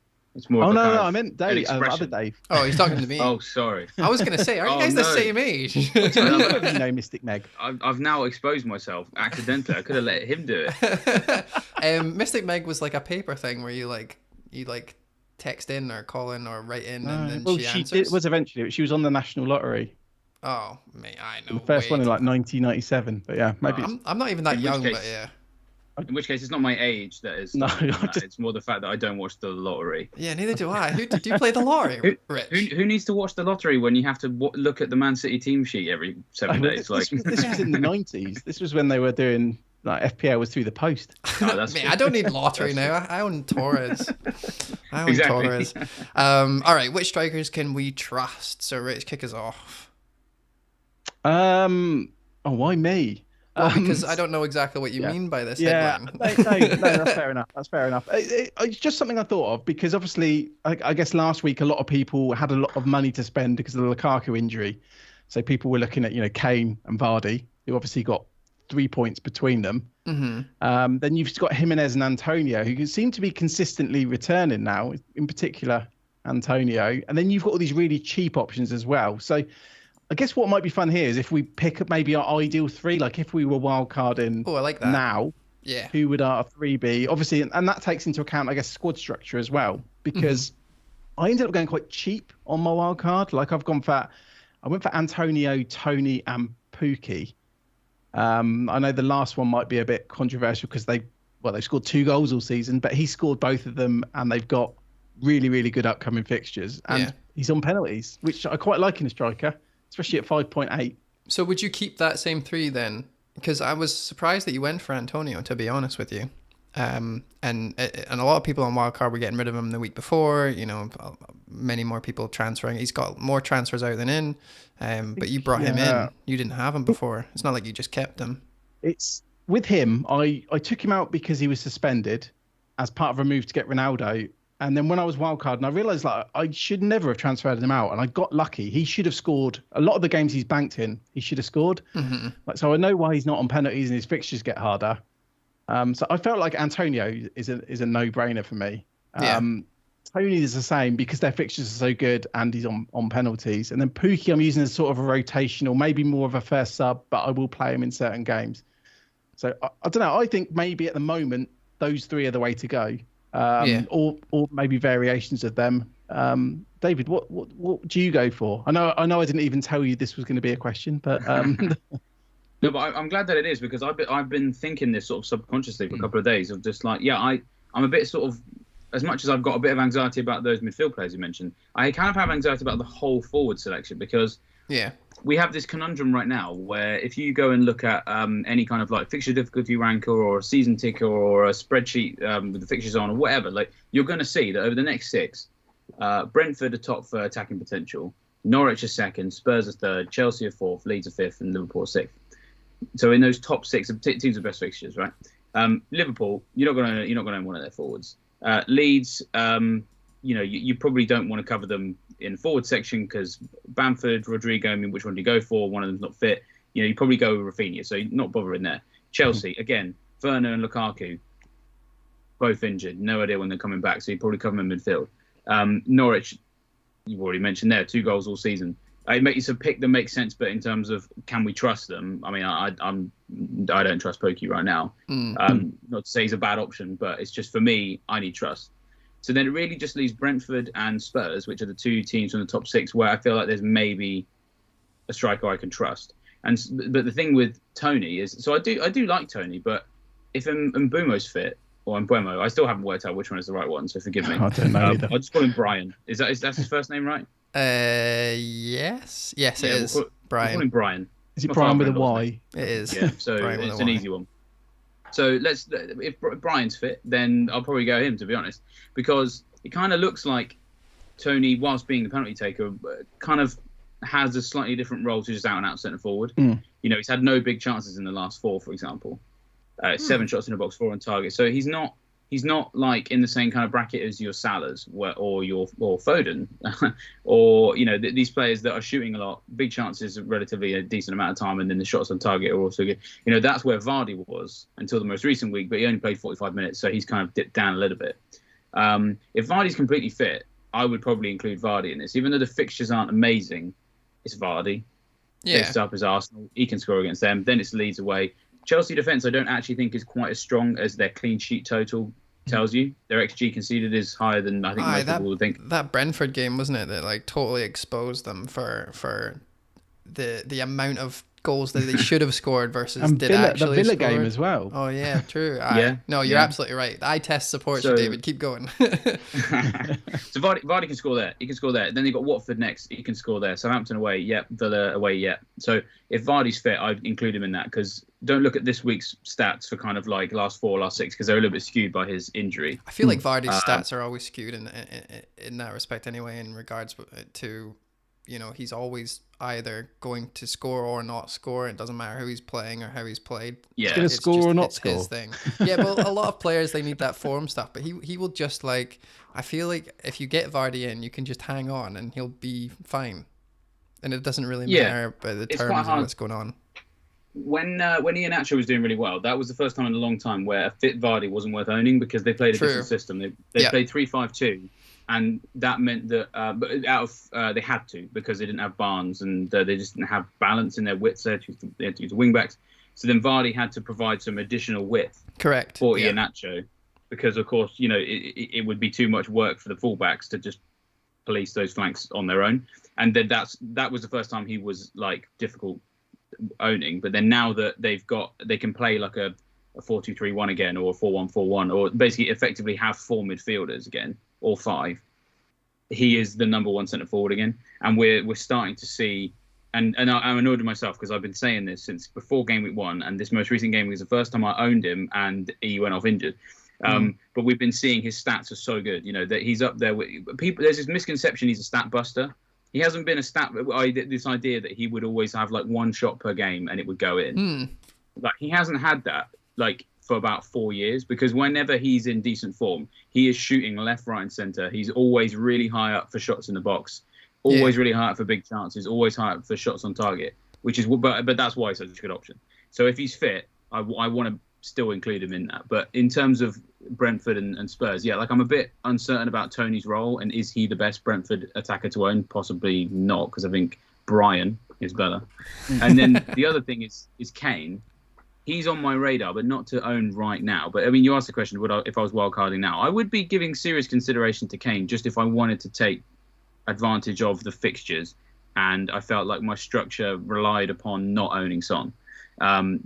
No, I meant Dave. Other Dave. Oh, he's talking to me. Oh, sorry. I was going to say, aren't you guys the same age? You know Mystic Meg. I've now exposed myself accidentally. I could have let him do it. Mystic Meg was like a paper thing where you text in or call in or write in, and then she answers. Was eventually. She was on the National Lottery. Oh, mate, I know. The first one in 1997, but yeah, maybe. I'm not even that young, but yeah. In which case, it's not my age that is. No, it's more the fact that I don't watch the lottery. Yeah, neither do I. Do you play the lottery, Rich? Who needs to watch the lottery when you have to look at the Man City team sheet every 7 days? This was in the 90s. This was when they were doing FPL was through the post. I don't need lottery now. I own Torres. Torres. All right, which strikers can we trust? So, Rich, kick us off. Why me? Well, because I don't know exactly what you mean by this headline. No, that's fair enough. That's fair enough. It's just something I thought of because obviously, I guess last week a lot of people had a lot of money to spend because of the Lukaku injury. So people were looking at, Kane and Vardy, who obviously got 3 points between them. Mm-hmm. Then you've got Jimenez and Antonio, who seem to be consistently returning now, in particular Antonio. And then you've got all these really cheap options as well. So I guess what might be fun here is if we pick maybe our ideal three, like if we were wildcarding I like that. Now, who would our three be? Obviously, and that takes into account, I guess, squad structure as well, because I ended up going quite cheap on my wildcard. Like I went for Antonio, Tony, and Pukki. I know the last one might be a bit controversial because they've scored 2 goals all season, but he scored both of them, and they've got really, really good upcoming fixtures, and he's on penalties, which I quite like in a striker. Especially at 5.8. So would you keep that same 3 then? Because I was surprised that you went for Antonio, to be honest with you. And a lot of people on Wildcard were getting rid of him the week before. Many more people transferring. He's got more transfers out than in. But you brought him in. You didn't have him before. It's not like you just kept him. It's with him. I took him out because he was suspended as part of a move to get Ronaldo. And then when I was wildcard, I realised I should never have transferred him out, and I got lucky. He should have scored a lot of the games he's banked in. He should have scored. Mm-hmm. So I know why he's not on penalties and his fixtures get harder. So I felt like Antonio is a no-brainer for me. Yeah. Tony is the same because their fixtures are so good and he's on penalties. And then Pookie I'm using as sort of a rotational, maybe more of a first sub, but I will play him in certain games. So I don't know. I think maybe at the moment those three are the way to go, or maybe variations of them. David, what do you go for? I know I didn't even tell you this was going to be a question, but no, but I'm glad that it is because I've been thinking this sort of subconsciously for a couple of days of just like I'm a bit sort of, as much as I've got a bit of anxiety about those midfield players you mentioned, I kind of have anxiety about the whole forward selection because we have this conundrum right now where if you go and look at any kind of like fixture difficulty ranker or a season ticker or a spreadsheet with the fixtures on or whatever, like you're going to see that over the next 6, Brentford are top for attacking potential, Norwich are 2nd, Spurs are 3rd, Chelsea are 4th, Leeds are 5th, and Liverpool are 6th. So in those top 6 teams with best fixtures, right? Liverpool, you're not going to own one of their forwards. Leeds, you probably don't want to cover them in the forward section because Bamford, Rodrigo, I mean, which one do you go for? One of them's not fit. You probably go with Rafinha, so you're not bothering there. Chelsea, again, Werner and Lukaku, both injured. No idea when they're coming back, so you probably cover them in midfield. Norwich, you've already mentioned there, 2 goals all season. It's a pick that makes sense, but in terms of can we trust them? I mean, I don't trust Pokey right now. Not to say he's a bad option, but it's just for me, I need trust. So then it really just leaves Brentford and Spurs, which are the 2 teams from the top 6, where I feel like there's maybe a striker I can trust. But the thing with Tony is, so I do like Tony, but if Mbumo's fit, or Mbuemo, I still haven't worked out which one is the right one, so forgive me. I don't know either. I'll just call him Brian. Is that his first name, right? Yes, it is. Brian. We'll call him Brian. Is it Brian with a Y? It is. Yeah, so it's an easy one. So if Brian's fit, then I'll probably go him, to be honest, because it kind of looks like Tony, whilst being the penalty taker, kind of has a slightly different role to just out-and-out centre forward. He's had no big chances in the last 4, for example. 7 shots in the box, 4 on target. So he's not like in the same kind of bracket as your Salahs or Foden, or these players that are shooting a lot, big chances, relatively a decent amount of time, and then the shots on target are also good. That's where Vardy was until the most recent week, but he only played 45 minutes, so he's kind of dipped down a little bit. If Vardy's completely fit, I would probably include Vardy in this, even though the fixtures aren't amazing. It's Vardy. Next up is Arsenal. He can score against them. Then it's Leeds away. Chelsea defence, I don't actually think is quite as strong as their clean sheet total tells you. Their XG conceded is higher than I think most people would think. That Brentford game, wasn't it, that like totally exposed them for the amount of goals that they should have scored versus and did actually the Villa score. game as well. Oh yeah, true. No, you're absolutely right. The eye test supports you, David. Keep going. So Vardy can score there. He can score there. Then they've got Watford next. He can score there. Southampton away. Yep. Villa away. Yep. So if Vardy's fit, I'd include him in that, because don't look at this week's stats for kind of like last 4, last 6, because they're a little bit skewed by his injury. I feel like Vardy's stats are always skewed in that respect anyway, in regards to, he's always either going to score or not score. It doesn't matter who he's playing or how he's played. Yeah, he's going to score or not score. His thing. Yeah, but a lot of players, they need that form stuff. But he will just I feel like if you get Vardy in, you can just hang on and he'll be fine. And it doesn't really matter by the terms of what's going on. When Iheanacho was doing really well, that was the first time in a long time where a fit Vardy wasn't worth owning, because they played a different system. They played 3-5-2. And that meant that they had to, because they didn't have Barnes and they just didn't have balance in their width. So they had to use the wing backs. So then Vardy had to provide some additional width. Correct. For Iheanacho, because of course it would be too much work for the fullbacks to just police those flanks on their own. And then that was the first time he was difficult owning. But then now that they can play like a 4-2-3-1 again, or a 4-1-4-1, or basically effectively have 4 midfielders again, or 5. He is the number 1 centre forward again, and we're starting to see. And I'm annoyed with myself, because I've been saying this since before game week 1, and this most recent game was the first time I owned him, and he went off injured. But we've been seeing his stats are so good, that he's up there with people. There's this misconception he's a stat buster. He hasn't been a stat. This idea that he would always have 1 shot per game and it would go in. He hasn't had that for about 4 years, because whenever he's in decent form, he is shooting left, right, and centre. He's always really high up for shots in the box, always really high up for big chances, always high up for shots on target. But that's why he's such a good option. So if he's fit, I want to still include him in that. But in terms of Brentford and Spurs, yeah, like I'm a bit uncertain about Tony's role, and is he the best Brentford attacker to own? Possibly not, because I think Brian is better. And then the other thing is Kane. He's on my radar, but not to own right now. But I mean, you asked the question, if I was wildcarding now? I would be giving serious consideration to Kane just if I wanted to take advantage of the fixtures, and I felt like my structure relied upon not owning Son,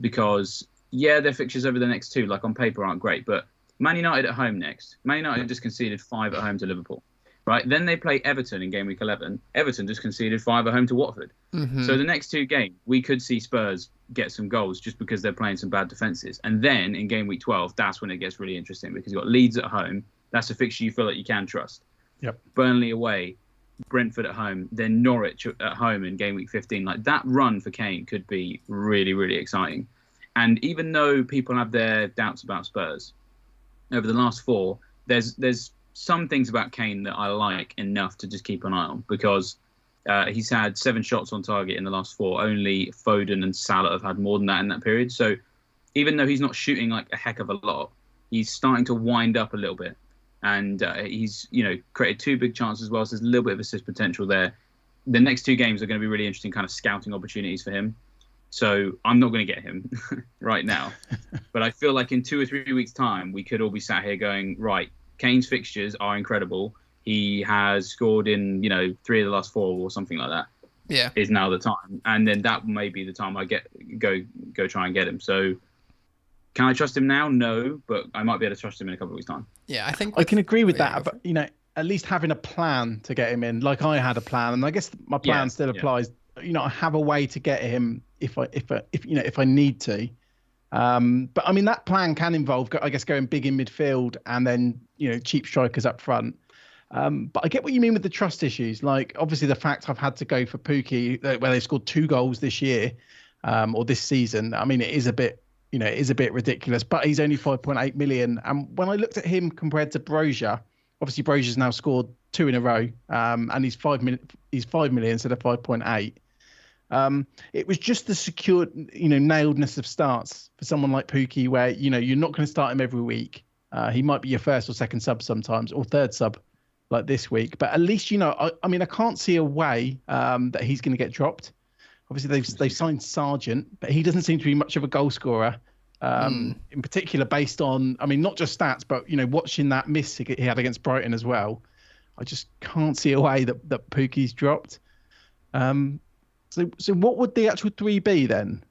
because their fixtures over the next two, like on paper, aren't great. But Man United at home next. Man United just conceded 5 at home to Liverpool. Right, then they play Everton in game week 11. Everton just conceded 5 at home to Watford. So the next 2 games, we could see Spurs get some goals just because they're playing some bad defences. And then in game week 12, that's when it gets really interesting, because you've got Leeds at home. That's a fixture you feel like you can trust. Yep. Burnley away, Brentford at home, then Norwich at home in game week 15. Like, that run for Kane could be really, really exciting. And even though people have their doubts about Spurs, over the last 4, there's some things about Kane that I like enough to just keep an eye on, because he's had 7 shots on target in the last 4. Only Foden and Salah have had more than that in that period. So even though he's not shooting like a heck of a lot, he's starting to wind up a little bit. And he's, created 2 big chances as well. So there's a little bit of assist potential there. The next 2 games are going to be really interesting kind of scouting opportunities for him. So I'm not going to get him right now. But I feel like in 2 or 3 weeks' time, we could all be sat here going, right, Kane's fixtures are incredible. He has scored in, 3 of the last 4 or something like that. Yeah. Is now the time. And then that may be the time I go try and get him. So can I trust him now? No, but I might be able to trust him in a couple of weeks' time. Yeah, I think I can agree with that. But, at least having a plan to get him in, like I had a plan, and I guess my plan still applies. I have a way to get him if I need to. But I mean, that plan can involve, I guess, going big in midfield and then, cheap strikers up front. But I get what you mean with the trust issues. Like, obviously, the fact I've had to go for Pukki, where they've scored 2 goals this year or this season. I mean, it is a bit ridiculous, but he's only 5.8 million. And when I looked at him compared to Brozier, obviously Brozier's now scored 2 in a row, and he's 5 million instead of 5.8. It was just the secure, nailedness of starts for someone like Pukki, where, you're not going to start him every week. He might be your first or second sub sometimes, or third sub like this week. But at least, I can't see a way that he's going to get dropped. Obviously, they've signed Sargent, but he doesn't seem to be much of a goal scorer, in particular based on, not just stats, but, watching that miss he had against Brighton as well. I just can't see a way that Pukki's dropped. So what would the actual 3 be then?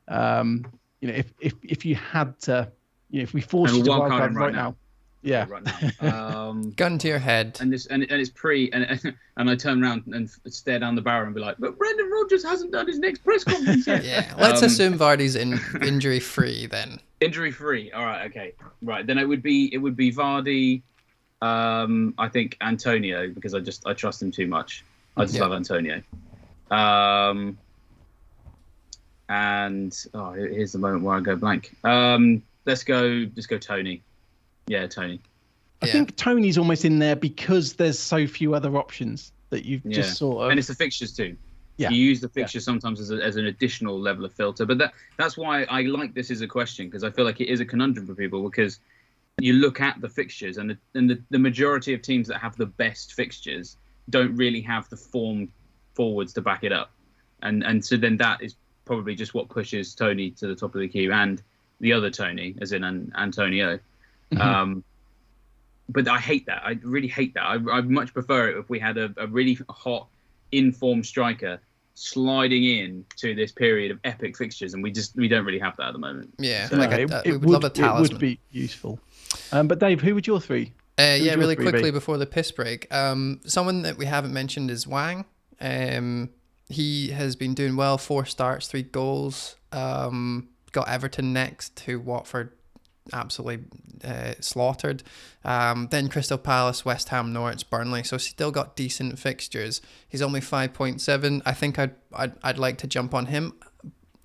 If you had to, if we forced you to wildcard right now. Yeah. Right now. Gun to your head. And it's pre, and I turn around and stare down the barrel and be like, but Brendan Rodgers hasn't done his next press conference yet. Yeah. Let's assume Vardy's injury free then. Injury free. All right. Okay. Right. Then it would be Vardy. I think Antonio, because I trust him too much. I just love Antonio. And here's the moment where I go blank. Let's go Tony. Yeah, Tony. I think Tony's almost in there because there's so few other options that you've just sort of. And it's the fixtures too. Yeah. You use the fixtures sometimes as an additional level of filter, but that's why I like this as a question, because I feel like it is a conundrum for people, because you look at the fixtures and the majority of teams that have the best fixtures don't really have the form forwards to back it up, and so then that is probably just what pushes Tony to the top of the queue, and the other Tony, as in Antonio. But I hate that. I really hate that. I'd much prefer it if we had a really hot, in-form striker sliding in to this period of epic fixtures, and we don't really have that at the moment. Yeah, so, we would love a talisman. It would be useful. But Dave, who would your 3? Really quickly before the piss break. Someone that we haven't mentioned is Wang. He has been doing well. 4 starts, 3 goals. Got Everton next, who Watford absolutely slaughtered. Then Crystal Palace, West Ham, Norwich, Burnley. So still got decent fixtures. He's only 5.7. I think I'd like to jump on him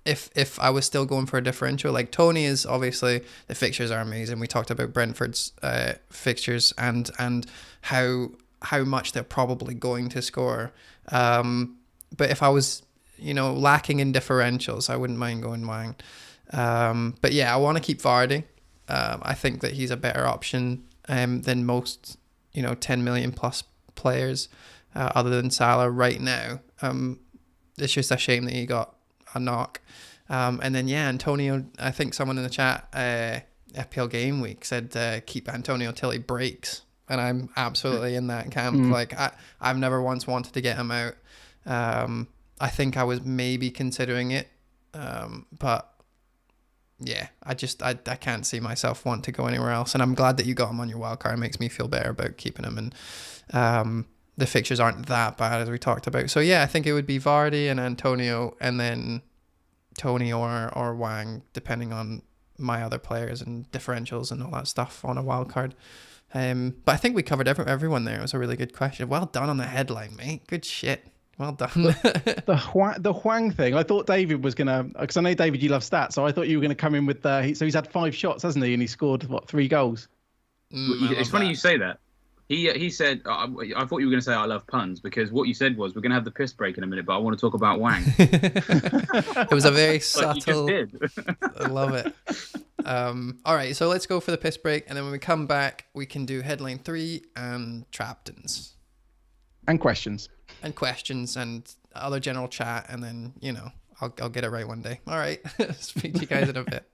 if I was still going for a differential. Like, Tony is obviously, the fixtures are amazing. We talked about Brentford's fixtures and how much they're probably going to score. But if I was, lacking in differentials, I wouldn't mind going Wang. But yeah, I want to keep Vardy. I think that he's a better option than most, 10 million plus players other than Salah right now. It's just a shame that he got a knock. And then, Antonio, I think someone in the chat, FPL Game Week, said keep Antonio till he breaks. And I'm absolutely in that camp. Like, I've never once wanted to get him out. I think I was maybe considering it. But yeah, I can't see myself want to go anywhere else. And I'm glad that you got him on your wild card. It makes me feel better about keeping him. And the fixtures aren't that bad as we talked about. So yeah, I think it would be Vardy and Antonio, and then Tony or Wang, depending on my other players and differentials and all that stuff on a wild card. But I think we covered everyone there. It was a really good question. Well done on the headline, mate. Good shit. Well done. The Huang thing, I thought David was going to, because I know, David, you love stats, so I thought you were going to come in with, so he's had 5 shots, hasn't he? And he scored, 3 goals? It's funny you say that. He said, I thought you were going to say I love puns, because what you said was, we're going to have the piss break in a minute, but I want to talk about Wang. It was a very subtle. Like you just did. I love it. All right, so let's go for the piss break, and then when we come back, we can do headline 3 and Traptons. And questions. And questions and other general chat, and then, I'll get it right one day. All right, speak to you guys in a bit.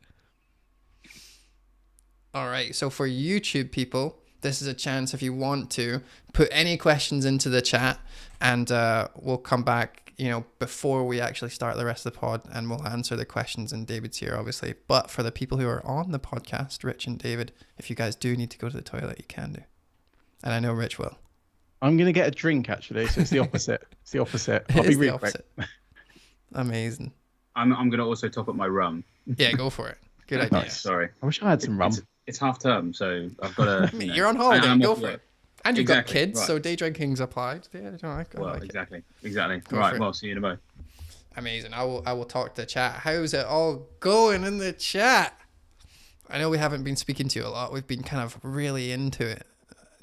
All right, so for YouTube people, this is a chance if you want to put any questions into the chat, and we'll come back, before we actually start the rest of the pod, and we'll answer the questions. And David's here, obviously. But for the people who are on the podcast, Rich and David, if you guys do need to go to the toilet, you can do. And I know Rich will. I'm going to get a drink, actually, so it's the opposite. It's the opposite. I'll be real quick. Amazing. I'm going to also top up my rum. Yeah, go for it. Good idea. Nice. Sorry. I wish I had some rum. It's half term, so I've got to... You're on holiday, go for it. And you've got Exactly, kids, right. so day drinking's applied. Yeah, I like exactly. Go Right, for it. well, see you in a moment. Amazing. I will talk to the chat. How's it all going in the chat? I know we haven't been speaking to you a lot. We've been kind of really into it.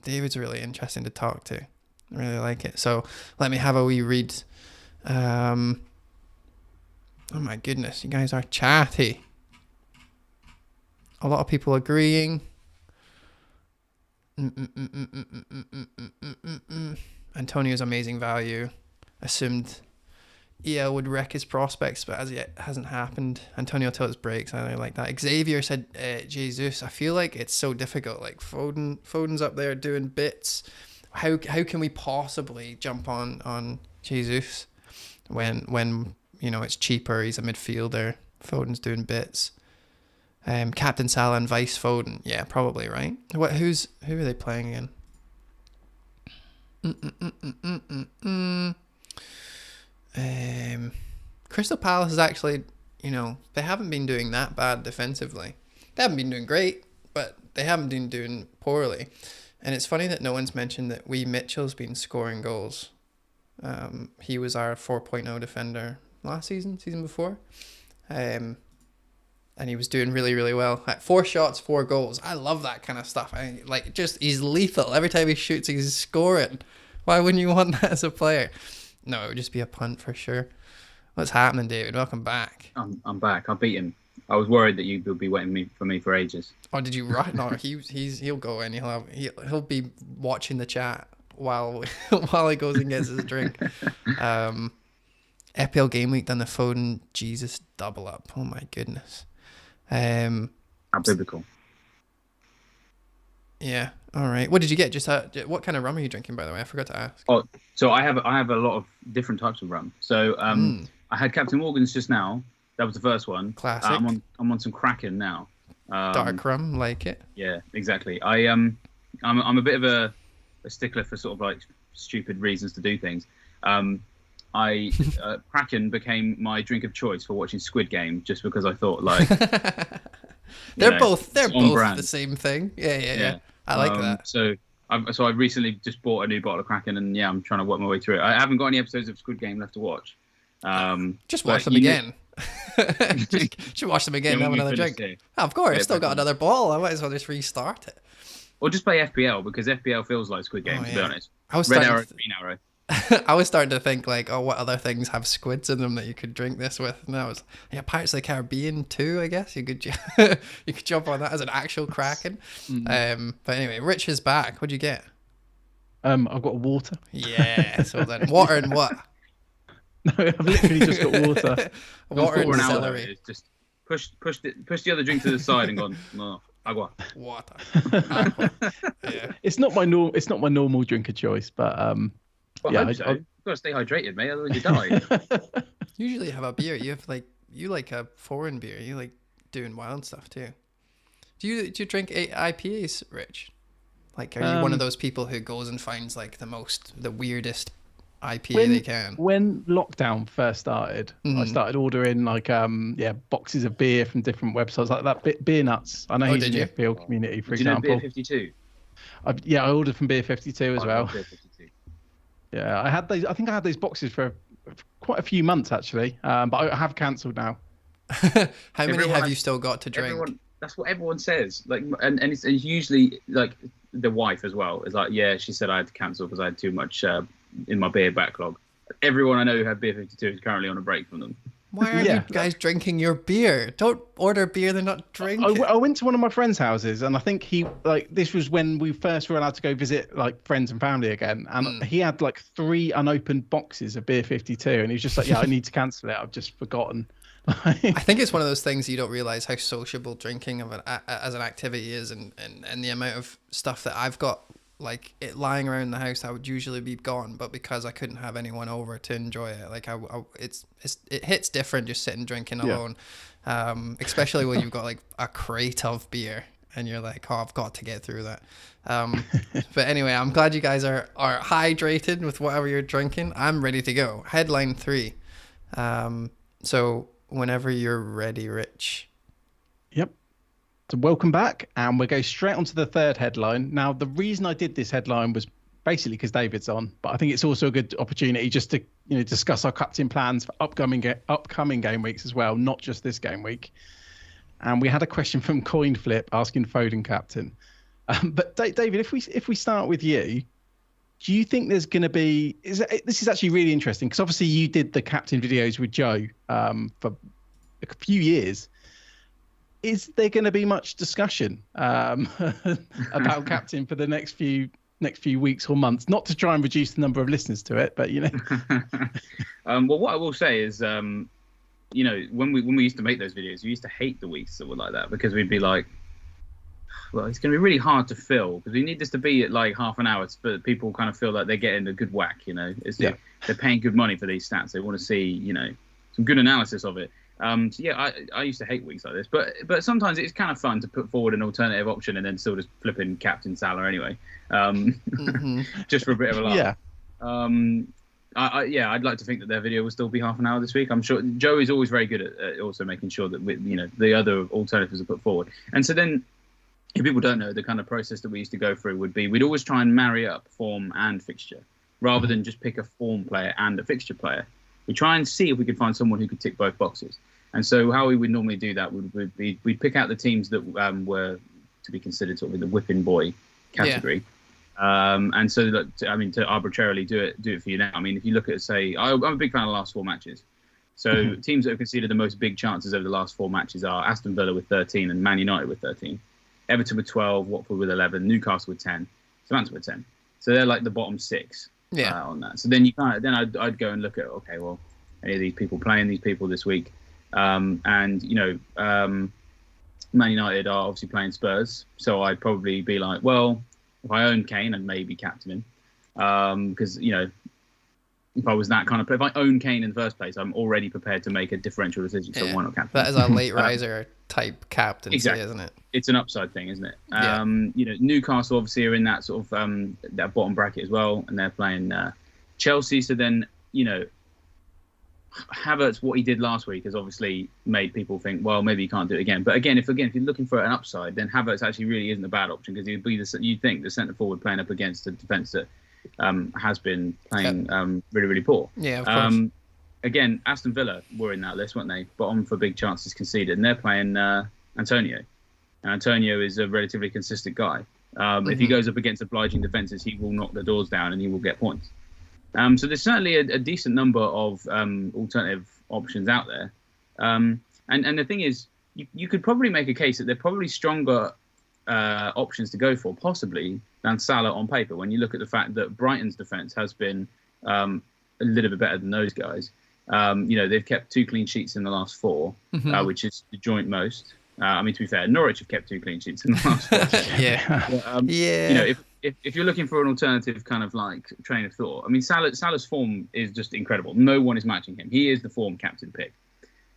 David's really interesting to talk to. I really like it. So let me have a wee read. Oh my goodness, you guys are chatty. A lot of people agreeing. Antonio's amazing value. Assumed EL would wreck his prospects, but as yet hasn't happened. Antonio till his breaks. I really like that. Xavier said Jesus. I feel like it's so difficult. Like Foden's up there doing bits. How can we possibly jump on Jesus when it's cheaper? He's a midfielder. Foden's doing bits. Captain Salah and Vice Foden. Yeah, probably, right? Who are they playing again? Crystal Palace is actually, they haven't been doing that bad defensively. They haven't been doing great, but they haven't been doing poorly. And it's funny that no one's mentioned that Mitchell's been scoring goals. He was our 4.0 defender last season before. And he was doing really, really well. 4 shots, 4 goals. I love that kind of stuff. He's lethal. Every time he shoots, he's scoring. Why wouldn't you want that as a player? No, it would just be a punt for sure. What's happening, David? Welcome back. I'm back. I beat him. I was worried that you would be waiting for me for ages. Oh, did you run? No, he'll go in. He'll be watching the chat while he goes and gets his drink. FPL Game Week done the Foden Jesus double up. Oh my goodness. How biblical. Yeah. All right. What did you get? Just what kind of rum are you drinking, by the way? I forgot to ask. Oh, so I have a lot of different types of rum. So I had Captain Morgan's just now. That was the first one. Classic. I'm on some Kraken now. Dark rum, like it. Yeah, exactly. I'm a bit of a stickler for sort of like stupid reasons to do things. Kraken became my drink of choice for watching Squid Game, just because I thought like they're both brand. the same thing. Yeah. I like that. So I recently just bought a new bottle of Kraken, and I'm trying to work my way through it. I haven't got any episodes of Squid Game left to watch. Just watch them again. Should watch them again and have another drink. Of course, I've still got another bottle. I might as well just restart it. Or just play FPL, because FPL feels like Squid Game, to be honest. I was Red arrow, green arrow. I was starting to think like, oh, what other things have squids in them that you could drink this with? And I was, yeah, Pirates of the Caribbean too, I guess. You could you could jump on that as an actual Kraken. But anyway, Rich is back. What'd you get? I've got water. Yeah, so then water and what? No, I've literally just got water. Water and an hour, celery. just push the other drink to the side and gone, no, agua. Water. Yeah. It's not my normal drink of choice, but Well, yeah, I hope so. You've got to stay hydrated, mate, otherwise you die. Usually you have a beer. You like a foreign beer. You like doing wild stuff too. Do you drink IPAs, Rich? Like, are you one of those people who goes and finds like the weirdest IPA they can? When lockdown first started, I started ordering like boxes of beer from different websites like that. Beer Nuts. I know he's in the FPL community, for example. Beer 52? I ordered from Beer 52 as well. Beer 52. Yeah, I had those. I think I had those boxes for quite a few months actually, but I have cancelled now. How many have you still got to drink? That's what everyone says. Like, and it's usually like the wife as well is like, yeah, she said I had to cancel because I had too much in my beer backlog. Everyone I know who had Beer 52 is currently on a break from them. Why are you guys drinking your beer? Don't order beer they're not drinking. I went to one of my friends' houses, and I think this was when we first were allowed to go visit like friends and family again, and he had like 3 unopened boxes of Beer 52, and he was just like, yeah, I need to cancel it. I've just forgotten. I think it's one of those things you don't realize how sociable drinking as an activity is, and the amount of stuff that I've got like it lying around the house that would usually be gone, but because I couldn't have anyone over to enjoy it, like it hits different just sitting drinking alone, especially when you've got like a crate of beer and you're like, oh, I've got to get through that. But anyway, I'm glad you guys are hydrated with whatever you're drinking. I'm ready to go. Headline 3. So whenever you're ready, Rich. Yep. So welcome back, and we'll go straight onto the third headline. Now, the reason I did this headline was basically because David's on, but I think it's also a good opportunity just to discuss our captain plans for upcoming game weeks as well, not just this game week. And we had a question from Coin Flip asking Foden captain. But David, if we start with you, do you think there's going to be? This is actually really interesting because obviously you did the captain videos with Joe for a few years. Is there going to be much discussion about captain for the next few weeks or months? Not to try and reduce the number of listeners to it, but well, what I will say is, when we used to make those videos, we used to hate the weeks that were like that because we'd be like, well, it's going to be really hard to fill because we need this to be at like half an hour so people kind of feel like they're getting a good whack. They're paying good money for these stats. They want to see some good analysis of it. So yeah, I used to hate weeks like this, but sometimes it's kind of fun to put forward an alternative option and then still just flipping Captain Salah anyway, just for a bit of a laugh. Yeah. I'd like to think that their video will still be half an hour this week. I'm sure Joe is always very good at also making sure that the other alternatives are put forward. And so then, if people don't know, the kind of process that we used to go through would be we'd always try and marry up form and fixture rather than just pick a form player and a fixture player. We try and see if we could find someone who could tick both boxes. And so how we would normally do that would be we'd pick out the teams that were to be considered sort of in the whipping boy category. Yeah. And so to arbitrarily do it for you now. I mean, if you look at, say, I'm a big fan of the last 4 matches. So teams that have conceded the most big chances over the last 4 matches are Aston Villa with 13 and Man United with 13. Everton with 12, Watford with 11, Newcastle with 10, Southampton with 10. So they're like the bottom 6 on that. So then I'd go and look at, okay, well, any of these people playing these people this week? Man United are obviously playing Spurs. So I'd probably be like, well, if I own Kane, I'd maybe captain him. Because, if I was that kind of player, if I own Kane in the first place, I'm already prepared to make a differential decision. So why not captain? That is a late riser type captaincy, exactly. Isn't it? It's an upside thing, isn't it? Newcastle obviously are in that sort of that bottom bracket as well, and they're playing Chelsea. So then, Havertz, what he did last week has obviously made people think, well, maybe he can't do it again. But again, if you're looking for an upside, then Havertz actually really isn't a bad option because he'd be you'd think the centre forward playing up against a defence that has been playing really, really poor. Yeah, of course. Again, Aston Villa were in that list, weren't they? Bottom for big chances conceded, and they're playing Antonio. And Antonio is a relatively consistent guy. If he goes up against obliging defences, he will knock the doors down and he will get points. So there's certainly a decent number of alternative options out there. And the thing is, you could probably make a case that they're probably stronger options to go for, possibly, than Salah on paper, when you look at the fact that Brighton's defence has been a little bit better than those guys. They've kept 2 clean sheets in the last 4, which is the joint most. To be fair, Norwich have kept 2 clean sheets in the last 4. Yeah. If you're looking for an alternative kind of like train of thought, I mean, Salah's form is just incredible. No one is matching him. He is the form captain pick.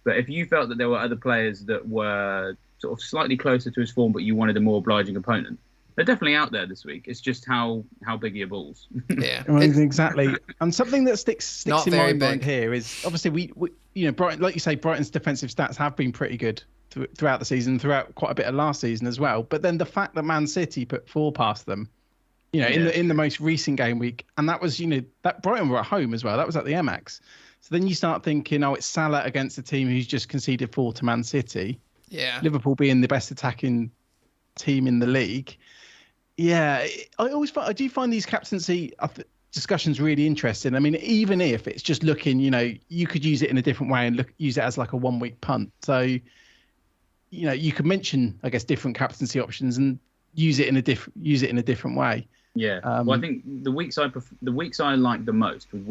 But if you felt that there were other players that were sort of slightly closer to his form, but you wanted a more obliging opponent, they're definitely out there this week. It's just how big are your balls? Yeah, exactly. And something that sticks in my mind here is obviously we Brighton, like you say, Brighton's defensive stats have been pretty good throughout the season, throughout quite a bit of last season as well. But then the fact that Man City put 4 past them, in the most recent game week, and that was that Brighton were at home as well. That was at the Amex. So then you start thinking, it's Salah against a team who's just conceded 4 to Man City. Yeah, Liverpool being the best attacking team in the league. Yeah, I do find these captaincy discussions really interesting. I mean, even if it's just looking, you could use it in a different way and use it as like a 1-week punt. So, you could mention, I guess, different captaincy options and use it in a different way. Yeah. Well, I think the weeks I like the most would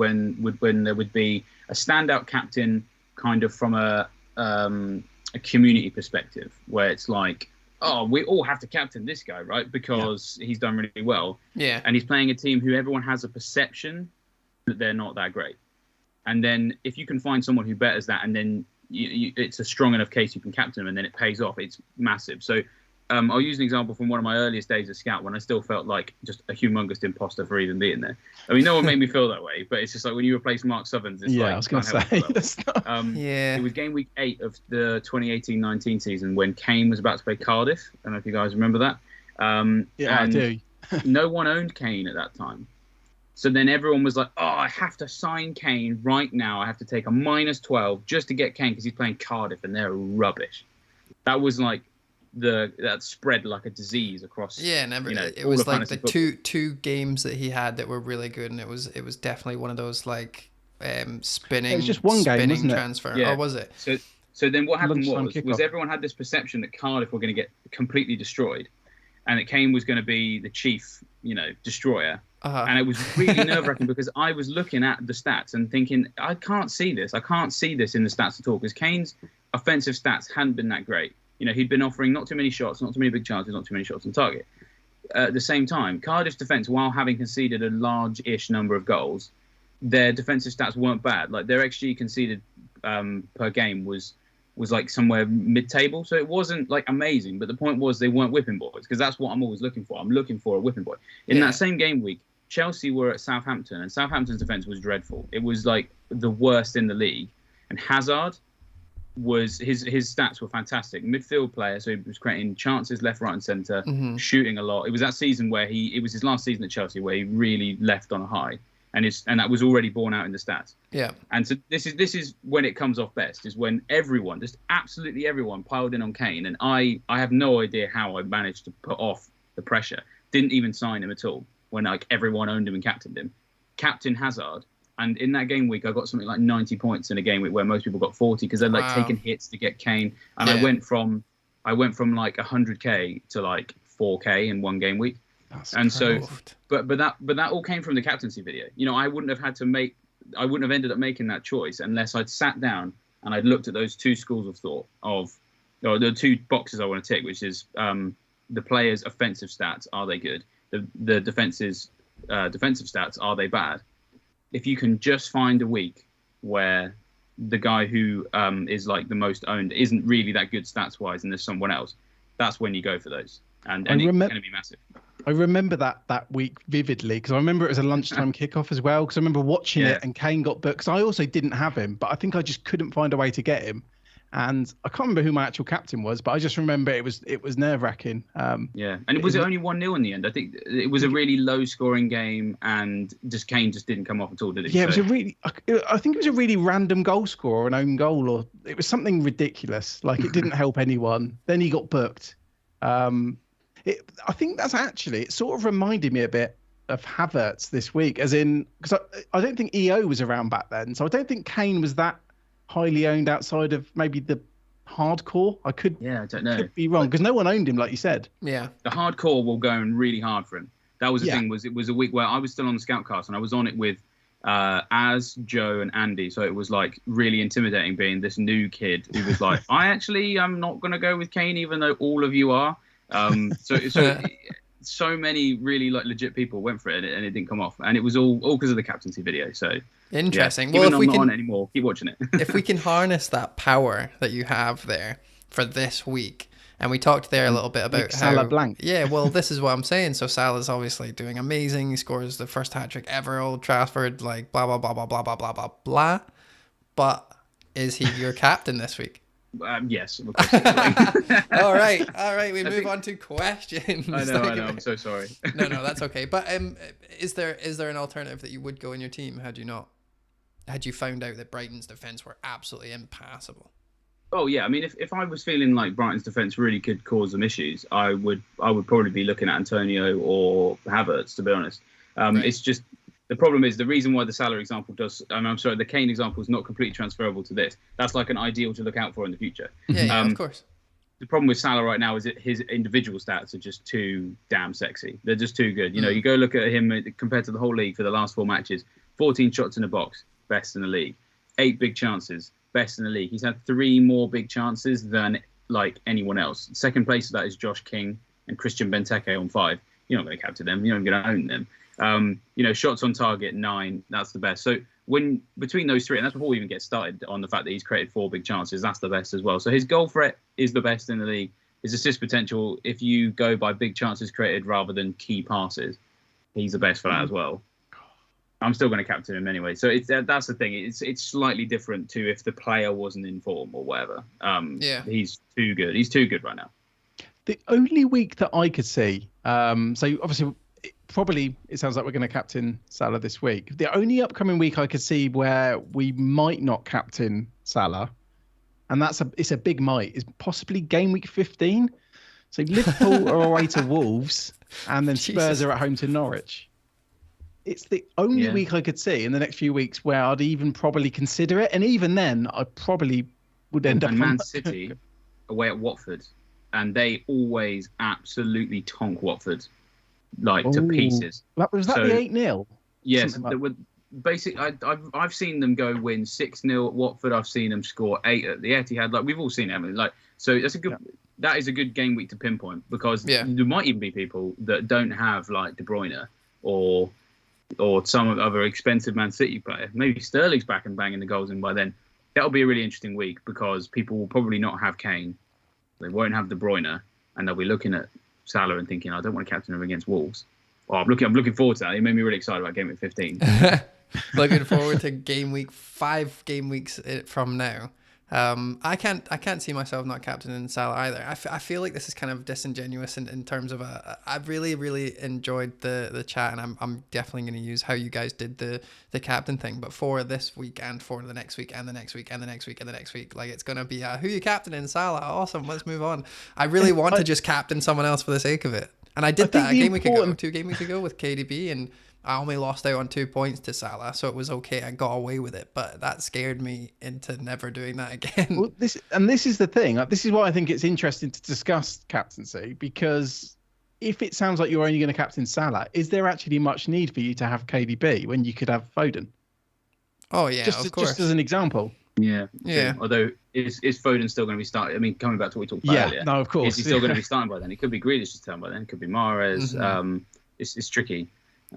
when there would be a standout captain, kind of from a community perspective, where it's like, oh, we all have to captain this guy, right? Because he's done really well. Yeah. And he's playing a team who everyone has a perception that they're not that great. And then if you can find someone who betters that, and then it's a strong enough case you can captain him, and then it pays off, it's massive. So I'll use an example from one of my earliest days as scout, when I still felt like just a humongous imposter for even being there. I mean, no one made me feel that way, but it's just like when you replace Mark Southerns, it's I was going to say. It was game week 8 of the 2018-19 season when Kane was about to play Cardiff. I don't know if you guys remember that. I do. No one owned Kane at that time. So then everyone was like, oh, I have to sign Kane right now. I have to take a -12 just to get Kane because he's playing Cardiff and they're rubbish. That was like, that spread like a disease across. Yeah, it was like the two games that he had that were really good, and it was definitely one of those like spinning. It was just one game, wasn't it? Transfer. Yeah. Or was it? So then what happened Lunchtime was kickoff. everyone had this perception that Cardiff were going to get completely destroyed, and that Kane was going to be the chief, destroyer. And it was really nerve-wracking because I was looking at the stats and thinking, I can't see this. I can't see this in the stats at all, because Kane's offensive stats hadn't been that great. He'd been offering not too many shots, not too many big chances, not too many shots on target. At the same time, Cardiff's defence, while having conceded a large-ish number of goals, their defensive stats weren't bad. Like, their XG conceded per game was like somewhere mid-table, so it wasn't like amazing. But the point was they weren't whipping boys, because that's what I'm always looking for. I'm looking for a whipping boy. In that same game week, Chelsea were at Southampton, and Southampton's defence was dreadful. It was like the worst in the league. And Hazard was his stats were fantastic. Midfield player, so he was creating chances left, right, and centre, shooting a lot. It was that season where it was his last season at Chelsea where he really left on a high, and that was already borne out in the stats. Yeah. And so this is when it comes off best, is when everyone, just absolutely everyone, piled in on Kane, and I have no idea how I managed to put off the pressure. Didn't even sign him at all when like everyone owned him and captained him. Captain Hazard. And in that game week, I got something like 90 points in a game week where most people got 40 because they're like taking hits to get Kane. And I went from like 100k to like 4k in one game week. That's and crazy. So, but that all came from the captaincy video. I wouldn't have ended up making that choice unless I'd sat down and I'd looked at those 2 schools of thought or the 2 boxes I want to tick, which is the players' offensive stats, are they good? The defense's defensive stats, are they bad? If you can just find a week where the guy who is like the most owned isn't really that good stats wise, and there's someone else, that's when you go for those, and it's going to be massive. I remember that week vividly because I remember it was a lunchtime kickoff as well. Because I remember watching it, and Kane got booked. Because I also didn't have him, but I think I just couldn't find a way to get him. And I can't remember who my actual captain was, but I just remember it was nerve-wracking. And was it only 1-0 in the end? I think it was a really low-scoring game, and Kane just didn't come off at all, did he? Yeah, it was I think it was a really random goal score or an own goal, or it was something ridiculous. Like, it didn't help anyone. Then he got booked. I think that's actually, it sort of reminded me a bit Havertz this week, as in, because I don't think EO was around back then, so I don't think Kane was that highly owned outside of maybe the hardcore. I don't know. Could be wrong because no one owned him, like you said. Yeah, the hardcore will go in really hard for him. That was the thing. It was a week where I was still on the Scoutcast and I was on it with Az, Joe, and Andy. So it was like really intimidating being this new kid who was like, I actually am not going to go with Kane, even though all of you are. So many really like legit people went for it and it didn't come off, and it was all because of the captaincy video. So interesting. Yeah, well, if we can, not on anymore, keep watching it. If we can harness that power that you have there for this week, and we talked there a little bit about how Salah blank. Yeah, well, this is what I'm saying. So Salah's obviously doing amazing. He scores the first hat trick ever, Old Trafford, like blah blah blah blah blah blah blah blah blah. But is he your captain this week? Yes. Of course. All right. We move on to questions. I know. I'm so sorry. No, that's okay. But is there an alternative that you would go in your team had you found out that Brighton's defence were absolutely impassable? Oh yeah, I mean, if I was feeling like Brighton's defence really could cause them issues, I would probably be looking at Antonio or Havertz, to be honest. Right. It's just. The problem is the reason why the Salah example the Kane example is not completely transferable to this. That's like an ideal to look out for in the future. Yeah, of course. The problem with Salah right now is that his individual stats are just too damn sexy. They're just too good. You know, you go look at him compared to the whole league for the last 4 matches. 14 shots in the box, best in the league. 8 big chances, best in the league. He's had 3 more big chances than like anyone else. Second place of that is Josh King and Christian Benteke on 5. You're not going to capture them. You're not going to own them. Shots on target 9, that's the best. So when between those 3, and that's before we even get started on the fact that he's created 4 big chances, that's the best as well. So his goal threat is the best in the league. His assist potential, if you go by big chances created rather than key passes, he's the best for that as well. I'm still going to captain him anyway. So that's the thing. It's slightly different to if the player wasn't in form or whatever. He's too good. He's too good right now. The only week that I could see, so obviously. Probably it sounds like we're going to captain Salah this week. The only upcoming week I could see where we might not captain Salah, and it's a big might, is possibly game week 15. So Liverpool are away to Wolves, and then Spurs are at home to Norwich. It's the only week I could see in the next few weeks where I'd even probably consider it, and even then I probably would end up. And Man City away at Watford, and they always absolutely tonk Watford. To pieces. Was that the 8-0? Yes, basically, I've seen them go win 6-0 at Watford. I've seen them score 8 at the Etihad. Like we've all seen it. So that's a good. Yeah. That is a good game week to pinpoint because there might even be people that don't have like De Bruyne or some other expensive Man City player. Maybe Sterling's back and banging the goals in by then. That'll be a really interesting week because people will probably not have Kane. They won't have De Bruyne, and they'll be looking at Salah and thinking, I don't want to captain him against Wolves. Oh, I'm looking forward to that. It made me really excited about game week 15. Looking forward to game week 5 game weeks from now. I can't see myself not captaining Salah either. I feel like this is kind of disingenuous in terms of I've really enjoyed the chat, and I'm definitely going to use how you guys did the captain thing, but for this week and for the next week and the next week and the next week and the next week, like it's going to be who you captaining? Salah. Awesome, let's move on. I really want to just captain someone else for the sake of it, and I did that a game week ago, 2 game weeks ago with KDB, and I only lost out on 2 points to Salah, so it was okay. I got away with it, but that scared me into never doing that again. Well, this is the thing. This is why I think it's interesting to discuss captaincy, because if it sounds like you're only going to captain Salah, is there actually much need for you to have KDB when you could have Foden? Oh yeah, of course. Just as an example. Yeah. Although is Foden still going to be starting? I mean, coming back to what we talked about earlier. No, of course. Is he still going to be starting by then? It could be Grealish's turn by then. It could be Mahrez. Mm-hmm. It's tricky.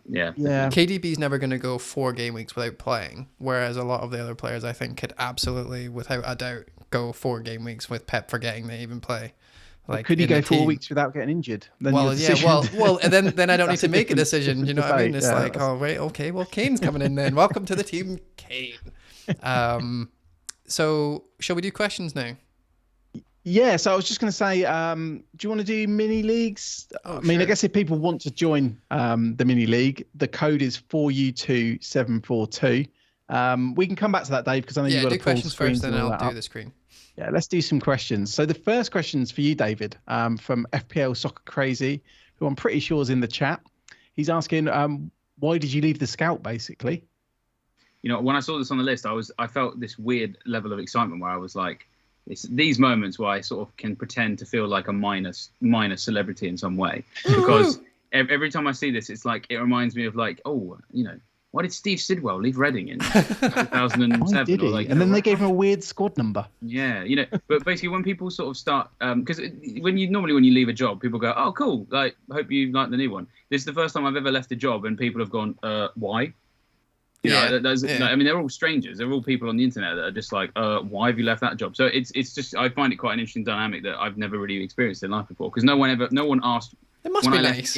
Yeah. KDB's never going to go 4 game weeks without playing, whereas a lot of the other players I think could absolutely, without a doubt, go 4 game weeks with Pep forgetting they even play. Like, could he go 4 weeks without getting injured? Then well, then I don't need to make a decision. You know what I mean? It's okay, well, Kane's coming in then. Welcome to the team, Kane. So, shall we do questions now? Yeah, so I was just going to say, do you want to do mini leagues? Oh, I mean, sure. I guess if people want to join the mini league, the code is 4U2742. We can come back to that, Dave, because I know you've got to pull questions first, then I'll do up. the screen. Yeah, let's do some questions. So the first question's for you, David, from FPL Soccer Crazy, who I'm pretty sure is in the chat. He's asking, why did you leave the Scout, basically? You know, when I saw this on the list, I felt this weird level of excitement where I was like, it's these moments where I sort of can pretend to feel like a minor celebrity in some way, because every time I see this, it's like, it reminds me of like, oh, you know, why did Steve Sidwell leave Reading in 2007? Why did he? Or like, and then they gave him a weird squad number. Yeah, you know, but basically when people sort of start, because when you leave a job, people go, oh, cool, like, hope you like the new one. This is the first time I've ever left a job and people have gone, why? You know, like, I mean, they're all strangers. They're all people on the internet that are just like, why have you left that job? So it's just, I find it quite an interesting dynamic that I've never really experienced in life before, because no one asked. It must be nice.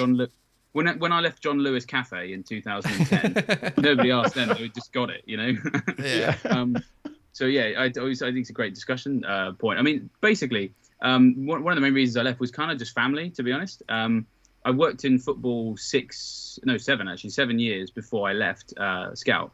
When I left John Lewis Cafe in 2010, nobody asked them. They just got it, you know. Yeah. So yeah, I think it's a great discussion point. I mean, basically, one of the main reasons I left was kind of just family, to be honest. I worked in football 7 years before I left Scout.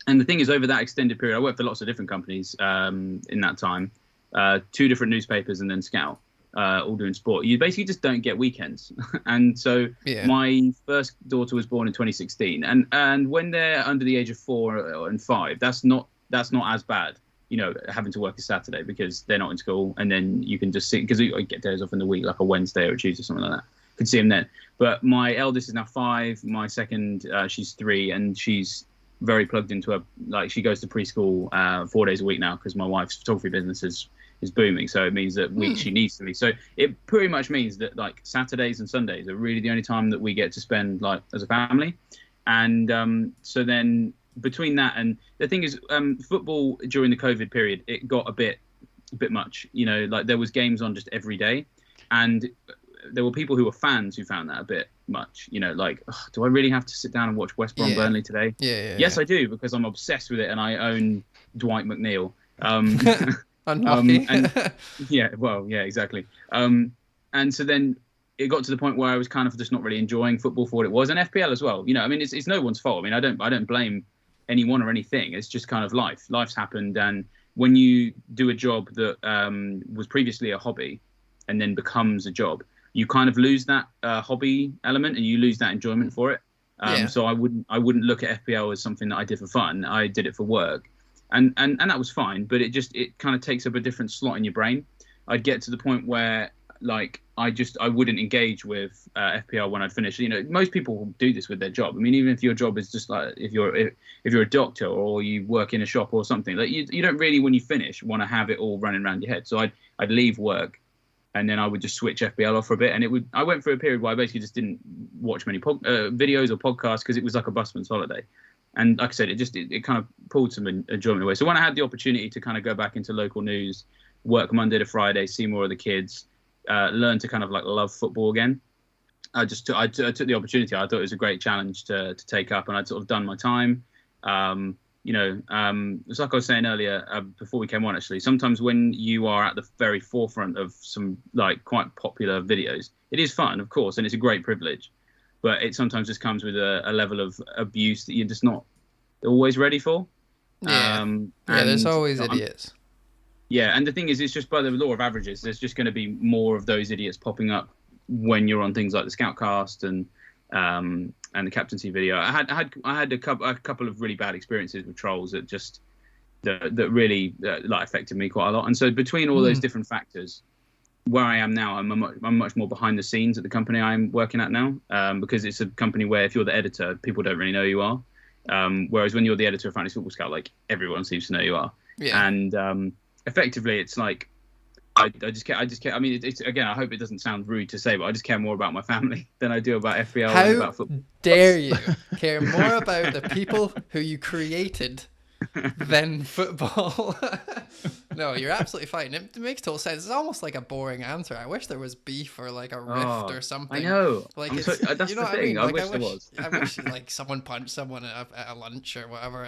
And the thing is, over that extended period, I worked for lots of different companies in that time, 2 different newspapers and then Scout, all doing sport. You basically just don't get weekends. And so my first daughter was born in 2016. And when they're under the age of 4 and 5, that's not as bad, you know, having to work a Saturday because they're not in school. And then you can just see, because you get days off in the week, like a Wednesday or a Tuesday, something like that. Could see him then. But my eldest is now 5. My second, she's 3, and she's very plugged into she goes to preschool 4 days a week now because my wife's photography business is booming. So it means that she needs to be. So it pretty much means that like Saturdays and Sundays are really the only time that we get to spend like as a family. And so then between that, and the thing is, football during the COVID period, it got a bit much. You know, like there was games on just every day, and there were people who were fans who found that a bit much, you know, like, do I really have to sit down and watch West Brom Burnley today? Yes, I do, because I'm obsessed with it and I own Dwight McNeil. Exactly. And so then it got to the point where I was kind of just not really enjoying football for what it was, and FPL as well. You know, I mean, it's no one's fault. I mean, I don't blame anyone or anything. It's just kind of life. Life's happened, and when you do a job that was previously a hobby and then becomes a job, you kind of lose that hobby element and you lose that enjoyment for it. So I wouldn't look at FPL as something that I did for fun. I did it for work, and that was fine. But it kind of takes up a different slot in your brain. I'd get to the point where like I wouldn't engage with FPL when I'd finish. You know, most people do this with their job. I mean, even if your job is just like if you're a doctor or you work in a shop or something, like you don't really, when you finish, want to have it all running around your head. So I'd leave work, and then I would just switch FPL off for a bit. And I went through a period where I basically just didn't watch many videos or podcasts because it was like a busman's holiday. And like I said, it kind of pulled some enjoyment away. So when I had the opportunity to kind of go back into local news, work Monday to Friday, see more of the kids, learn to kind of like love football again, I took the opportunity. I thought it was a great challenge to take up, and I'd sort of done my time. It's like I was saying earlier before we came on, actually, sometimes when you are at the very forefront of some like quite popular videos, it is fun, of course, and it's a great privilege, but it sometimes just comes with a level of abuse that you're just not always ready for. There's always idiots. And the thing is, it's just by the law of averages, there's just going to be more of those idiots popping up when you're on things like the Scoutcast and the Captaincy video. I had a couple of really bad experiences with trolls that really like affected me quite a lot. And so between all those different factors, where I am now, I'm much more behind the scenes at the company I'm working at now, because it's a company where if you're the editor, people don't really know who you are. Whereas when you're the editor of Fantasy Football Scout, like everyone seems to know who you are. Yeah. And effectively, it's like I just care. I mean, it's again, I hope it doesn't sound rude to say, but I just care more about my family than I do about FPL and about football. How dare you care more about the people who you created than football? No, you're absolutely fine. It makes total sense. It's almost like a boring answer. I wish there was beef or like a rift or something. I know. Like that's the thing. Like, I wish there was. I wish like someone punched someone at a lunch or whatever,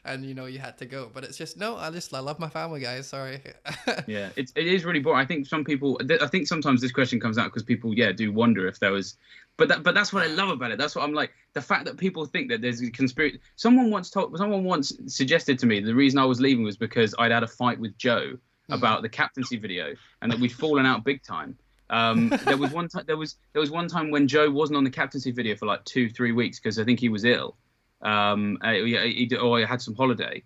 and you had to go. But it's just no. I love my family, guys. Sorry. Yeah, it is really boring. I think sometimes this question comes out because people do wonder if there was. But that's what I love about it. That's what I'm like. The fact that people think that there's a conspiracy. Someone once suggested to me the reason I was leaving was because I'd had a fight with Joe about the Captaincy video and that we'd fallen out big time. There was one time. There was one time when Joe wasn't on the captaincy video for like 2-3 weeks because I think he was ill. He had some holiday,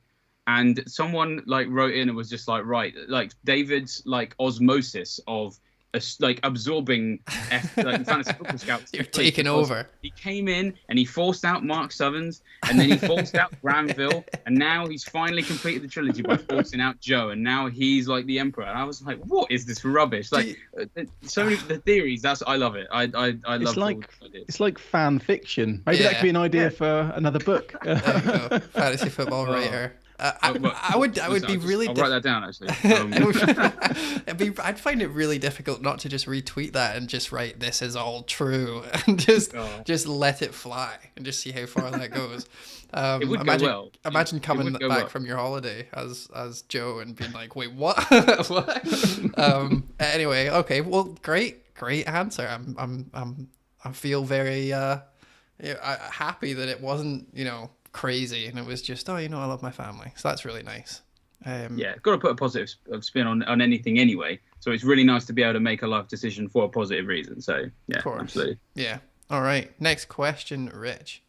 and someone like wrote in and was just like, right, like David's like osmosis of like absorbing fantasy football scouts. You're taking over. He came in and he forced out Mark Southerns, and then he forced out Granville, and now he's finally completed the trilogy by forcing out Joe, and now he's like the emperor. And I was like, what is this rubbish? Like so many the theories. I love it. I love it's like fan fiction. Maybe that could be an idea for another book. There you go. Fantasy football writer. I would be really. I'll write that down actually. I'd find it really difficult not to just retweet that and just write "this is all true" and just let it fly and just see how far that goes. It would go well. Imagine coming back from your holiday as Joe and being like, "Wait, what?" what? Anyway, okay. Well, great answer. I feel very happy that it wasn't crazy and it was just I love my family, so that's really nice. Got to put a positive spin on anything anyway, so it's really nice to be able to make a life decision for a positive reason. So yeah, absolutely. All right, next question, Rich.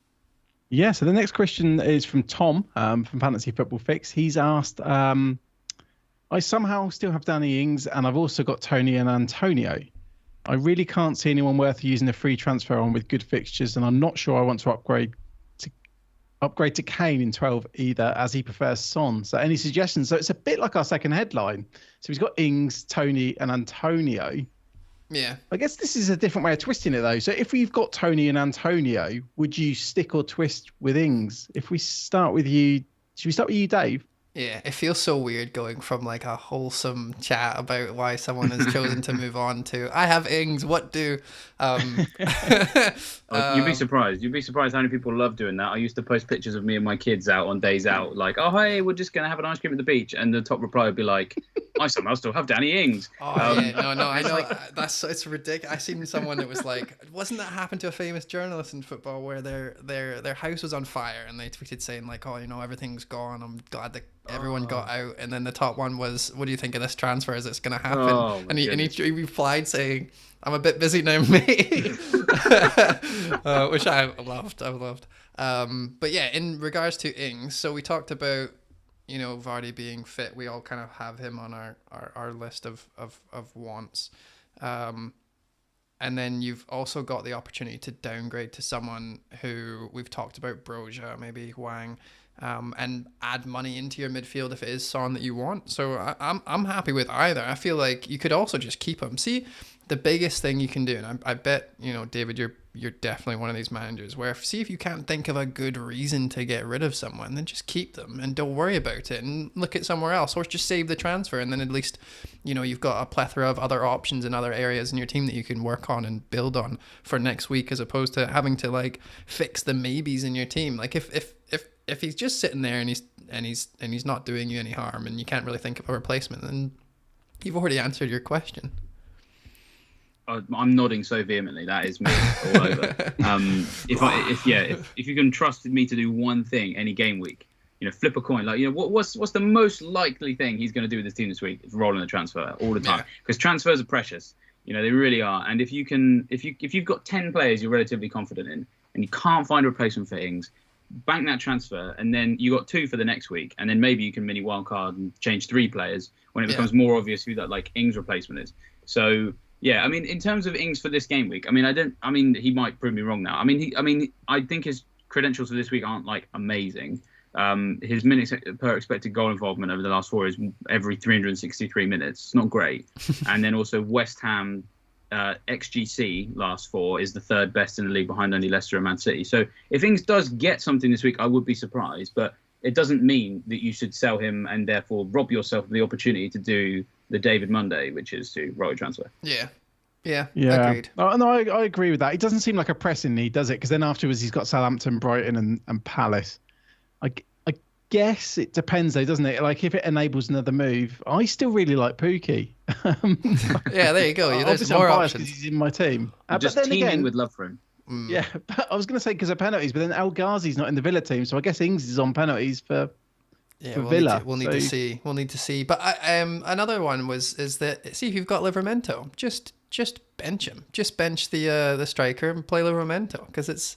So the next question is from Tom from Fantasy Football Fix. He's asked, I somehow still have Danny Ings and I've also got Tony and Antonio. I really can't see anyone worth using a free transfer on with good fixtures, and I'm not sure I want to upgrade to Kane in 12 either, as he prefers Son. So any suggestions? So it's a bit like our second headline. So he's got Ings, Tony and Antonio. Yeah. I guess this is a different way of twisting it though. So if we've got Tony and Antonio, would you stick or twist with Ings? If we start with you, should we start with you, Dave? Yeah, it feels so weird going from like a wholesome chat about why someone has chosen to move on to I have Ings, what do? You'd be surprised. You'd be surprised how many people love doing that. I used to post pictures of me and my kids out on days out, like, oh, hey, we're just going to have an ice cream at the beach. And the top reply would be like, I somehow still have Danny Ings. No, I know. It's ridiculous. I seen someone that was like, wasn't that happen to a famous journalist in football where their house was on fire and they tweeted saying like, oh, everything's gone. I'm glad that everyone got out. And then the top one was, what do you think of this transfer? Is it's going to happen? And he replied saying, I'm a bit busy now, mate. Which I loved. But yeah, in regards to Ings, so we talked about, Vardy being fit. We all kind of have him on our list of wants. And then you've also got the opportunity to downgrade to someone who we've talked about, Broja, maybe Wang, and add money into your midfield if it is Son that you want. So I'm happy with either. I feel like you could also just keep him. See, the biggest thing you can do, and I bet, David, you're definitely one of these managers where if you can't think of a good reason to get rid of someone, then just keep them and don't worry about it and look at somewhere else, or just save the transfer, and then at least you've got a plethora of other options in other areas in your team that you can work on and build on for next week, as opposed to having to like fix the maybes in your team. Like if he's just sitting there and he's not doing you any harm and you can't really think of a replacement, then you've already answered your question. I'm nodding so vehemently. That is me all over. If you can trust me to do one thing any game week, flip a coin. Like, what's the most likely thing he's going to do with his team this week? It's rolling a transfer all the time, because transfers are precious. They really are. And if you've got 10 players you're relatively confident in, and you can't find a replacement for Ings, bank that transfer, and then you got 2 for the next week, and then maybe you can mini wildcard and change 3 players when it becomes more obvious who that like Ings replacement is. So. Yeah, I mean, in terms of Ings for this game week, he might prove me wrong now. I think his credentials for this week aren't like amazing. His minutes per expected goal involvement over the last 4 is every 363 minutes. It's not great. And then also West Ham XGC last 4 is the 3rd best in the league, behind only Leicester and Man City. So if Ings does get something this week, I would be surprised. But it doesn't mean that you should sell him and therefore rob yourself of the opportunity to do the David Munday, which is to roll a transfer. Yeah, agreed. Oh, no, I agree with that. It doesn't seem like a pressing need, does it? Because then afterwards he's got Southampton, Brighton and Palace. I guess it depends though, doesn't it? Like if it enables another move, I still really like Pookie. Yeah, there you go. There's more options. He's in my team. Just but then teeming again, with love for him. Yeah, but I was going to say because of penalties, but then El Ghazi's not in the Villa team, so I guess Ings is on penalties for Villa. We'll need to see. But another one is that, see if you've got Livramento, just just bench him. Just bench the striker and play Livramento, because it's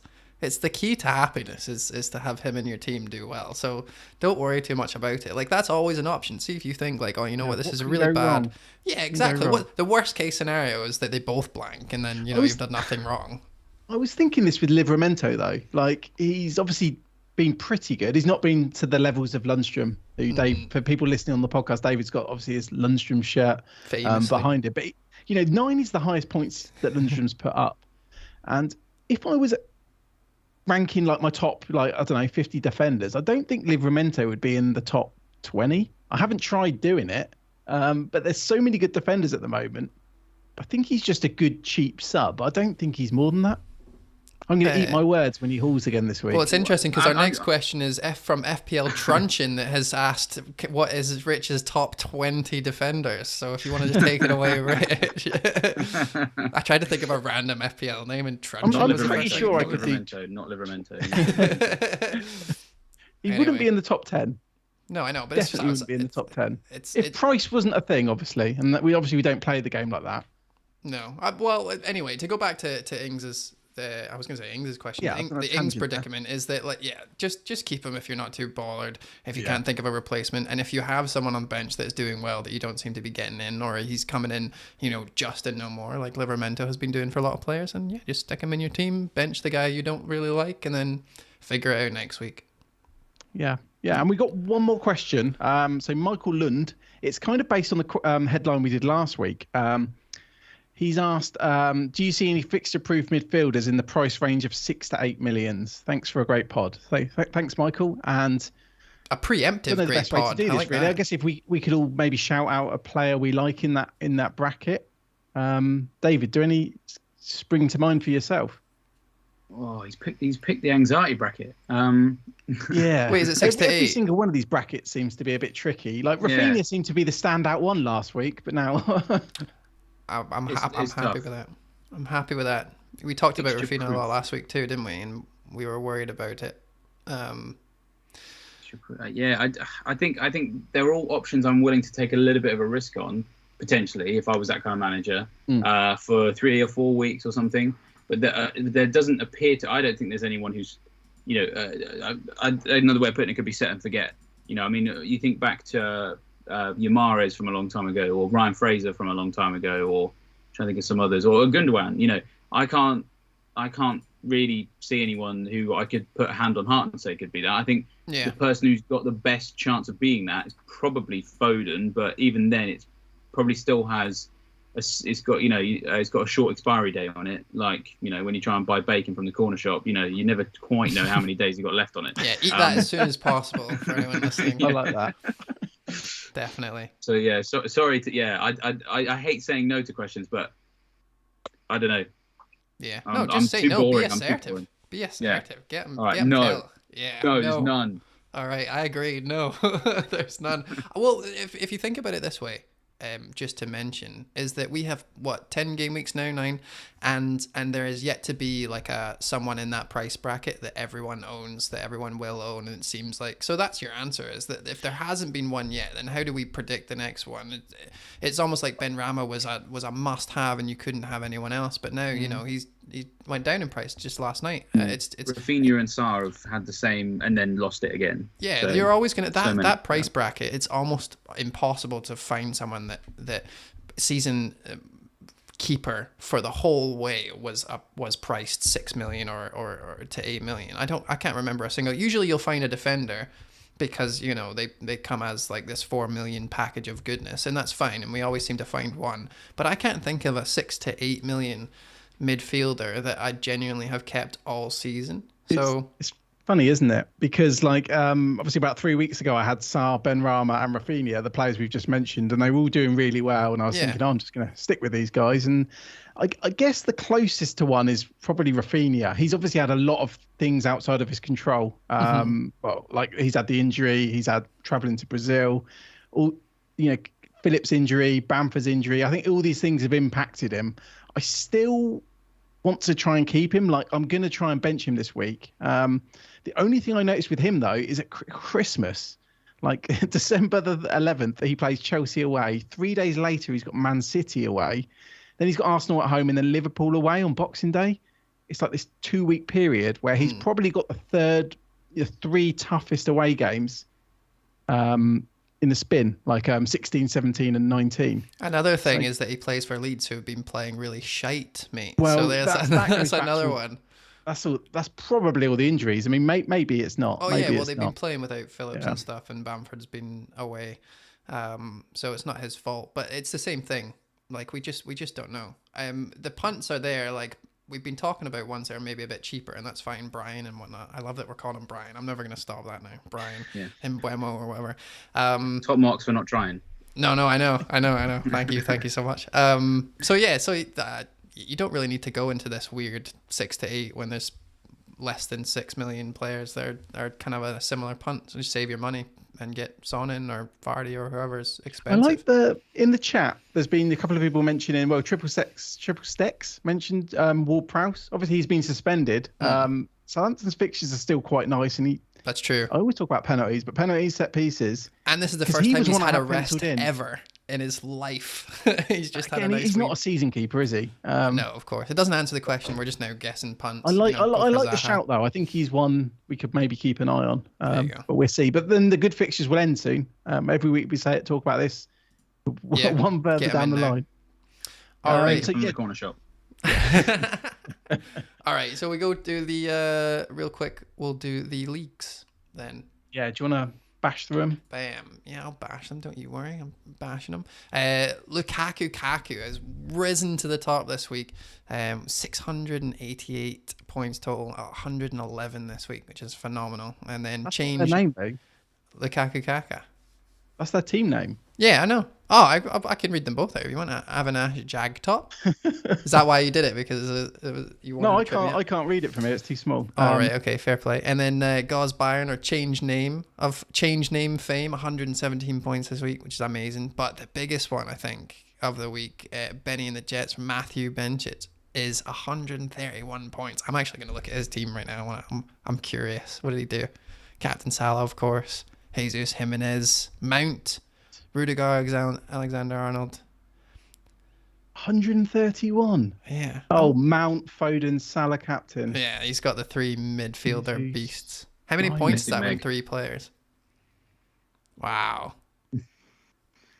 the key to happiness is to have him in your team do well. So don't worry too much about it. Like, that's always an option. See if you think like, oh, you know what, this is a really bad. Wrong? Yeah, exactly. What the worst case scenario is that they both blank, and then you've done nothing wrong. I was thinking this with Livramento though. Like, he's obviously been pretty good. He's not been to the levels of Lundstrom, who Dave, for people listening on the podcast, David's got obviously his Lundstrom shirt behind it. But 9 is the highest points that Lundstrom's put up. And if I was ranking like my top, like, I don't know, 50 defenders, I don't think Livramento would be in the top 20. I haven't tried doing it, but there's so many good defenders at the moment. I think he's just a good cheap sub. I don't think he's more than that. I'm going to eat my words when he hauls again this week. Well, it's interesting because our next question is from FPL Trunchin that has asked, what is Rich's top 20 defenders? So if you want to just take it away, Rich. I tried to think of a random FPL name, and Trunchin. I'm pretty sure I could do. Not Livramento. He wouldn't be in the top 10. No, I know, but definitely wouldn't be in the top 10. If price price wasn't a thing, obviously, and that we don't play the game like that. No. Well, anyway, to go back to Ings's. I was going to say Ings's question. Yeah, the Ings predicament is that, like, just keep him if you're not too bothered, if you can't think of a replacement, and if you have someone on the bench that's doing well that you don't seem to be getting in, or he's coming in, just and no more, like Livramento has been doing for a lot of players, and just stick him in your team, bench the guy you don't really like, and then figure it out next week. Yeah, and we got one more question. So Michael Lund, it's kind of based on the headline we did last week. He's asked, do you see any fixture-proof midfielders in the price range of 6 to 8 millions? Thanks for a great pod. So, thanks, Michael. And a preemptive great pod. I like that. I guess if we could all maybe shout out a player we like in that bracket. David, do any spring to mind for yourself? Oh, he's picked the anxiety bracket. Yeah. Wait, is it 6 to 8? Every single one of these brackets seems to be a bit tricky. Like Rafinha seemed to be the standout one last week, but now. I'm happy with that. I'm happy with that. We talked about Rafinha a lot last week too, didn't we? And we were worried about it. I think they're all options I'm willing to take a little bit of a risk on, potentially, if I was that kind of manager, for 3 or 4 weeks or something. But there doesn't appear to. I don't think there's anyone who's, another way of putting it could be set and forget. You think back to. Yamares from a long time ago, or Ryan Fraser from a long time ago, or I'm trying to think of some others, or Gundogan. I can't really see anyone who I could put a hand on heart and say could be that. I think the person who's got the best chance of being that is probably Foden, but even then, it's probably still has. It's got a short expiry date on it. Like when you try and buy bacon from the corner shop, you never quite know how many days you got left on it. Yeah, eat that as soon as possible for anyone listening. I like that. Definitely. So sorry to I hate saying no to questions, but I don't know. Yeah. I'm say no. Boring. Be assertive. Be assertive. Get them. All right. Get no. Yeah. No, there's none. All right. I agree. No, there's none. Well, if you think about it this way, just to mention, is that we have 10 game weeks now, 9, and there is yet to be like someone in that price bracket that everyone owns, that everyone will own, and it seems like. So that's your answer, is that if there hasn't been one yet, then how do we predict the next one? It's almost like Benrahma was a must have and you couldn't have anyone else, but now he went down in price just last night. It's Rafinha and Salah have had the same and then lost it again. Yeah, so, you're always gonna that price bracket. It's almost impossible to find someone that season keeper for the whole way was priced 6 million or to 8 million. I can't remember a single. Usually you'll find a defender because they come as like this 4 million package of goodness, and that's fine, and we always seem to find one. But I can't think of a 6 to 8 million midfielder that I genuinely have kept all season. So it's funny, isn't it? Because obviously about 3 weeks ago I had Salah, Benrahma and Rafinha, the players we've just mentioned, and they were all doing really well, and I was thinking, I'm just going to stick with these guys. And I guess the closest to one is probably Rafinha. He's obviously had a lot of things outside of his control. Well, like he's had the injury, he's had traveling to Brazil, Phillips' injury, Bamford's injury. I think all these things have impacted him. I still want to try and keep him. Like, I'm going to try and bench him this week. The only thing I noticed with him, though, is at Christmas, like December the 11th, he plays Chelsea away. 3 days later, he's got Man City away. Then he's got Arsenal at home and then Liverpool away on Boxing Day. It's like this 2-week period where he's probably got the three toughest away games in the spin, like 16, 17 and 19. Another thing is that he plays for Leeds, who have been playing really shite, mate. Well, so that's another one. That's probably all the injuries. I mean, maybe it's not. Oh, maybe they've been playing without Phillips and stuff, and Bamford's been away. So it's not his fault, but it's the same thing. Like, we just don't know. The punts are there, like, we've been talking about ones that are maybe a bit cheaper, and that's fine. Brian and whatnot. I love that we're calling him Brian. I'm never going to stop that now. Brian, Mbuemo or whatever. Top marks for not trying. No, I know. Thank you so much. So you don't really need to go into this weird 6 to 8 when there's less than 6 million players that are kind of a similar punt. So just save your money and get Son in or Vardy or whoever's expensive. I like in the chat, there's been a couple of people mentioning, Triple Stecks mentioned Ward-Prowse. Obviously, he's been suspended. Southampton's fixtures are still quite nice, and that's true. I always talk about penalties, but penalties, set pieces. And this is the first time he's had a rest ever in his life. He's just had a nice He's week. not a season keeper, is he? No, of course. It doesn't answer the question. We're just now guessing punts. I like the shout, though. I think he's one we could maybe keep an eye on. But we'll see. But then the good fixtures will end soon. Every week we talk about this. One further down the line. All right. So, the corner shop. All right. So we go do the real quick. We'll do the leagues then. Yeah. Do you want to bash through them? Bam. Yeah, I'll bash them. Don't you worry. I'm bashing them. Kaku has risen to the top this week. 688 points total, 111 this week, which is phenomenal. And then That's changed. Their name, though. Lukaku. That's their team name. Yeah, I know. Oh, I can read them both out if you want. Avanash Jagtop. Is that why you did it? Because you wanted I can't read it from here. It's too small. All right. Okay. Fair play. And then Gauze Byron or change name fame, 117 points this week, which is amazing. But the biggest one, I think, of the week, Benny and the Jets, Matthew Benchit, is 131 points. I'm actually going to look at his team right now. I'm curious. What did he do? Captain Salah, of course. Jesus Jimenez, Mount, Rudiger, Alexander-Arnold. 131. Yeah. Oh, Mount, Foden, Salah captain. Yeah, he's got the 3 midfielder beasts. How many points is that with 3 players? Wow.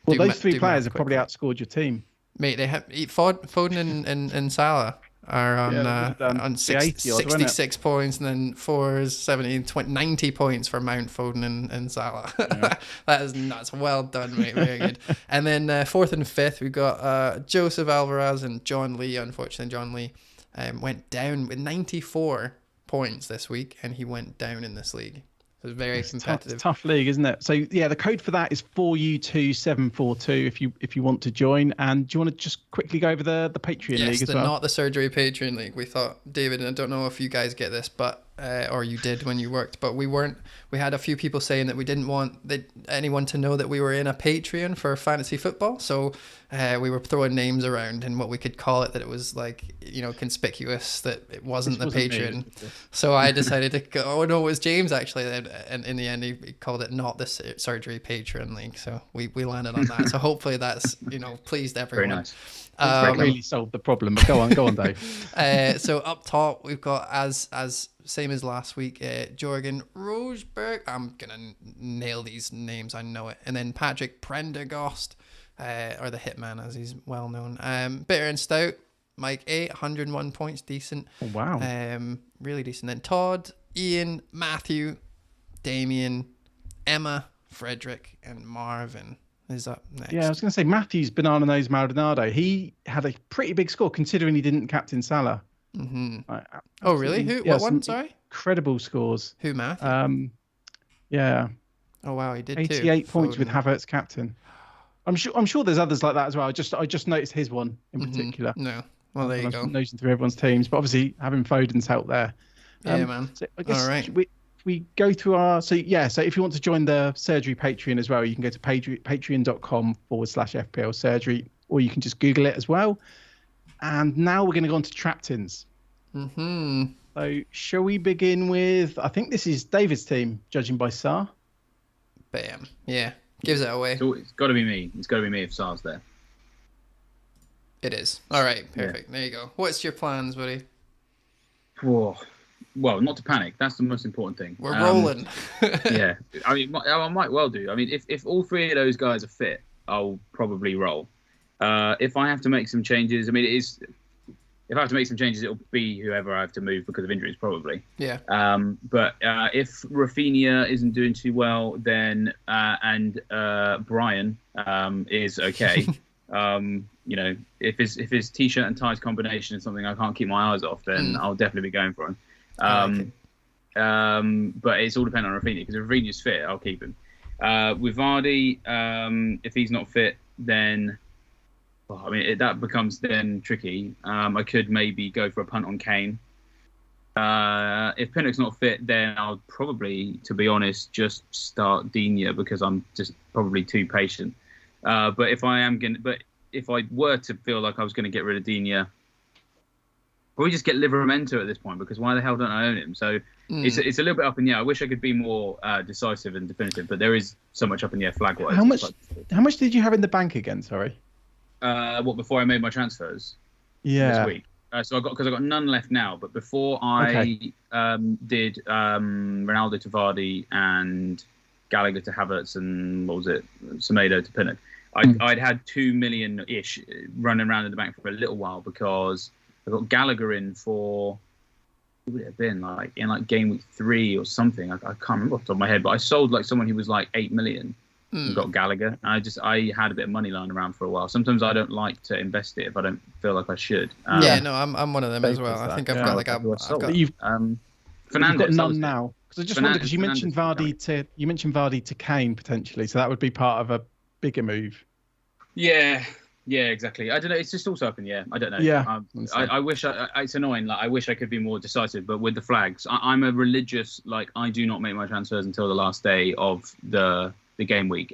Well, those 3 players have probably outscored your team. Mate, they have Foden and Salah are on 66 points, and then 4s, 17, 20, 90 points for Mount, Foden and Salah. Yeah. That is nuts. Well done, mate. Very good. And then 4th and 5th, we've got Joseph Alvarez and John Lee. Unfortunately, John Lee went down with 94 points this week, and he went down in this league. It was very competitive. Tough league, isn't it? So yeah, the code for that is 4U2742 if you want to join. And do you want to just quickly go over the Patreon league as well? Not the surgery Patreon league. We thought, David, and I don't know if you guys get this, but or you did when you worked, but we had a few people saying that we didn't want anyone to know that we were in a Patreon for fantasy football. So we were throwing names around and what we could call it, that it was like, conspicuous that it wasn't the Patreon. So I decided to go, oh no, it was James actually. And in the end, he called it not the surgery Patreon league. So we landed on that. So hopefully that's, pleased everyone. Very nice. Really solved the problem. But go on, Dave. So up top, we've got as same as last week, Jorgen Rosberg. I'm gonna nail these names. I know it. And then Patrick Prendergast, or the Hitman as he's well known. Bitter and Stout, Mike 101 points, decent. Oh, wow. Really decent. Then Todd, Ian, Matthew, Damien, Emma, Frederick, and Marvin is up next. Yeah, I was going to say Matthew's Banana Nose Maldonado. He had a pretty big score considering he didn't captain Salah. Mm-hmm. Oh, really? Who? What one? Sorry. Incredible scores. Who, Matthew? Yeah. Oh wow, he did 88 too. points Foden. With Havertz captain. I'm sure there's others like that as well. I just noticed his one in particular. No. Well, there you go. Nosing through everyone's teams, but obviously having Foden's help there. Yeah, man. So I guess all right. we go through our so if you want to join the surgery Patreon as well, you can go to patreon.com/FPL surgery, or you can just Google it as well. And now we're going to go on to Traptins. So shall we begin with, I think this is David's team, judging by Sar. Bam. Yeah. Gives it away. So it's got to be me. It's got to be me if Sar's there. It is. All right, perfect. There you go. What's your plans, buddy? Whoa. Well, not to panic. That's the most important thing. We're rolling. Yeah. I mean, I might well do. I mean, if all three of those guys are fit, I'll probably roll. If I have to make some changes, I mean, if I have to make some changes, it'll be whoever I have to move because of injuries, probably. Yeah. But if Rafinha isn't doing too well, then and Brian is okay. If his t-shirt and ties combination is something I can't keep my eyes off, then I'll definitely be going for him. But it's all dependent on Rafinha, because if Rafinha's fit, I'll keep him. With Vardy, if he's not fit, then that becomes then tricky. I could maybe go for a punt on Kane. If Pinnock's not fit, then I'll probably, to be honest, just start Digne, because I'm just probably too patient. But if I were to feel like I was going to get rid of Digne, probably just get Livramento at this point, because why the hell don't I own him? So it's a little bit up in the air. I wish I could be more decisive and definitive, but there is so much up in the air flag wise. How much did you have in the bank again? Sorry. Before I made my transfers? Yeah. This week. So I got none left now, but before I did Ronaldo to Vardy and Gallagher to Havertz and Semedo to Pinnock, I'd had 2 million ish running around in the bank for a little while, because I got Gallagher in for, what would it have been, in game week 3 or something? I can't remember off the top of my head, but I sold someone who was 8 million. And got Gallagher. And I had a bit of money lying around for a while. Sometimes I don't like to invest it if I don't feel like I should. I'm one of them as well. I think I've got Fernandes. You've got none now. Because I just wondered, because you mentioned Vardy to Kane potentially, so that would be part of a bigger move. Yeah, exactly. I don't know. It's just also up in the air. I don't know. Yeah. I wish it's annoying. I wish I could be more decisive, but with the flags, I'm a religious. I do not make my transfers until the last day of the game week.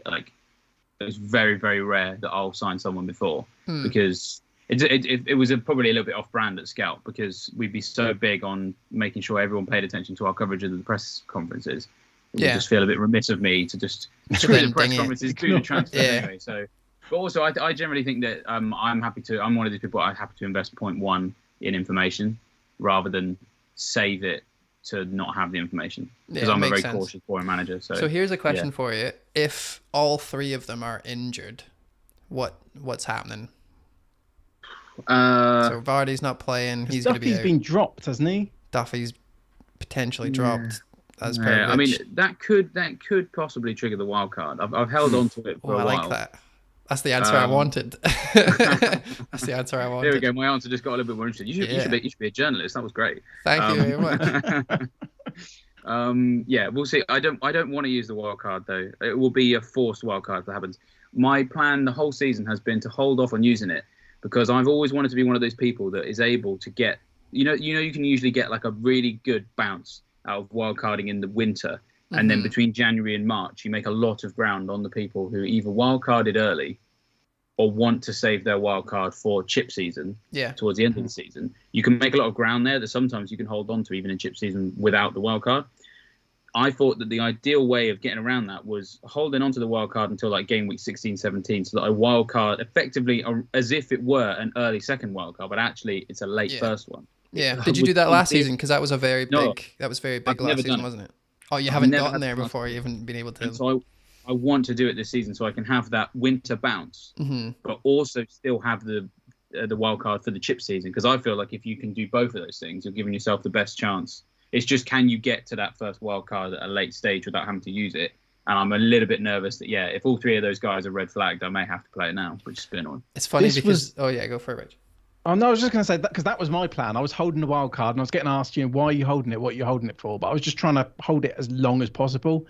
It's very, very rare that I'll sign someone before, because it was probably a little bit off brand at Scout, because we'd be so big on making sure everyone paid attention to our coverage of the press conferences. It would just feel a bit remiss of me to just screw the press conferences, do the transfer anyway. So, but also I generally think that I'm one of these people. I'm happy to invest 0.1 in information rather than save it to not have the information, because I'm a very cautious boring manager. So here's a question for you: if all three of them are injured, what's happening? So Vardy's not playing. He's going to be out. Been dropped, hasn't he? Duffy's potentially dropped. As per I mean, that could possibly trigger the wild card. I've held on to it for a while. I like that. That's the answer I wanted. That's the answer I wanted. There we go. My answer just got a little bit more interesting. You should be a journalist. That was great. Thank you very much. We'll see. I don't want to use the wild card though. It will be a forced wild card if that happens. My plan the whole season has been to hold off on using it, because I've always wanted to be one of those people that is able to get, you can usually get a really good bounce out of wildcarding in the winter. And then between January and March, you make a lot of ground on the people who either wildcarded early or want to save their wildcard for chip season towards the end of the season. You can make a lot of ground there that sometimes you can hold on to even in chip season without the wildcard. I thought that the ideal way of getting around that was holding onto the wildcard until game week 16, 17, so that I wildcard effectively as if it were an early second wildcard, but actually it's a late first one. Yeah. Did you do that last season? Because that was very big last season, wasn't it? Oh, you haven't gotten there before. You haven't been able to. And so I want to do it this season so I can have that winter bounce, but also still have the wild card for the chip season. Because I feel like if you can do both of those things, you're giving yourself the best chance. It's just, can you get to that first wild card at a late stage without having to use it? And I'm a little bit nervous that if all three of those guys are red flagged, I may have to play it now, which is a bit annoying. It's funny because go for it, Rich. Oh, no, I was just going to say that because that was my plan. I was holding the wild card and I was getting asked, why are you holding it? What are you holding it for? But I was just trying to hold it as long as possible.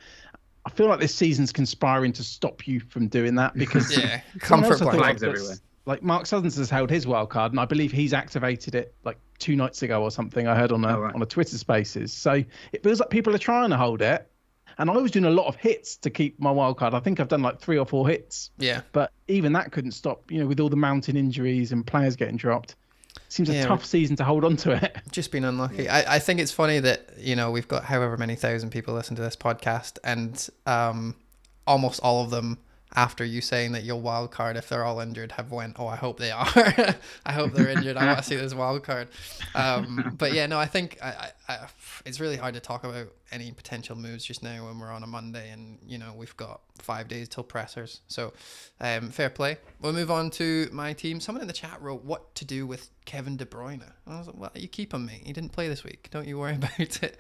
I feel like this season's conspiring to stop you from doing that, because comfort flags everywhere. Mark Southerns has held his wild card, and I believe he's activated it 2 nights ago or something. I heard on a Twitter Spaces. So it feels like people are trying to hold it. And I was doing a lot of hits to keep my wild card. I think I've done 3 or 4 hits. Yeah. But even that couldn't stop, with all the mountain injuries and players getting dropped. Seems a tough season to hold on to it. Just been unlucky. Yeah. I think it's funny that, we've got however many thousand people listen to this podcast, and almost all of them after you saying that your wild card, if they're all injured, have went, oh, I hope they are. I hope they're injured. I want to see this wild card. But yeah, no, I think it's really hard to talk about any potential moves just now when we're on a Monday and, you know, we've got 5 days till pressers. So fair play. We'll move on to my team. Someone in the chat wrote what to do with Kevin De Bruyne. I was like, well, you keep him, mate. He didn't play this week. Don't you worry about it.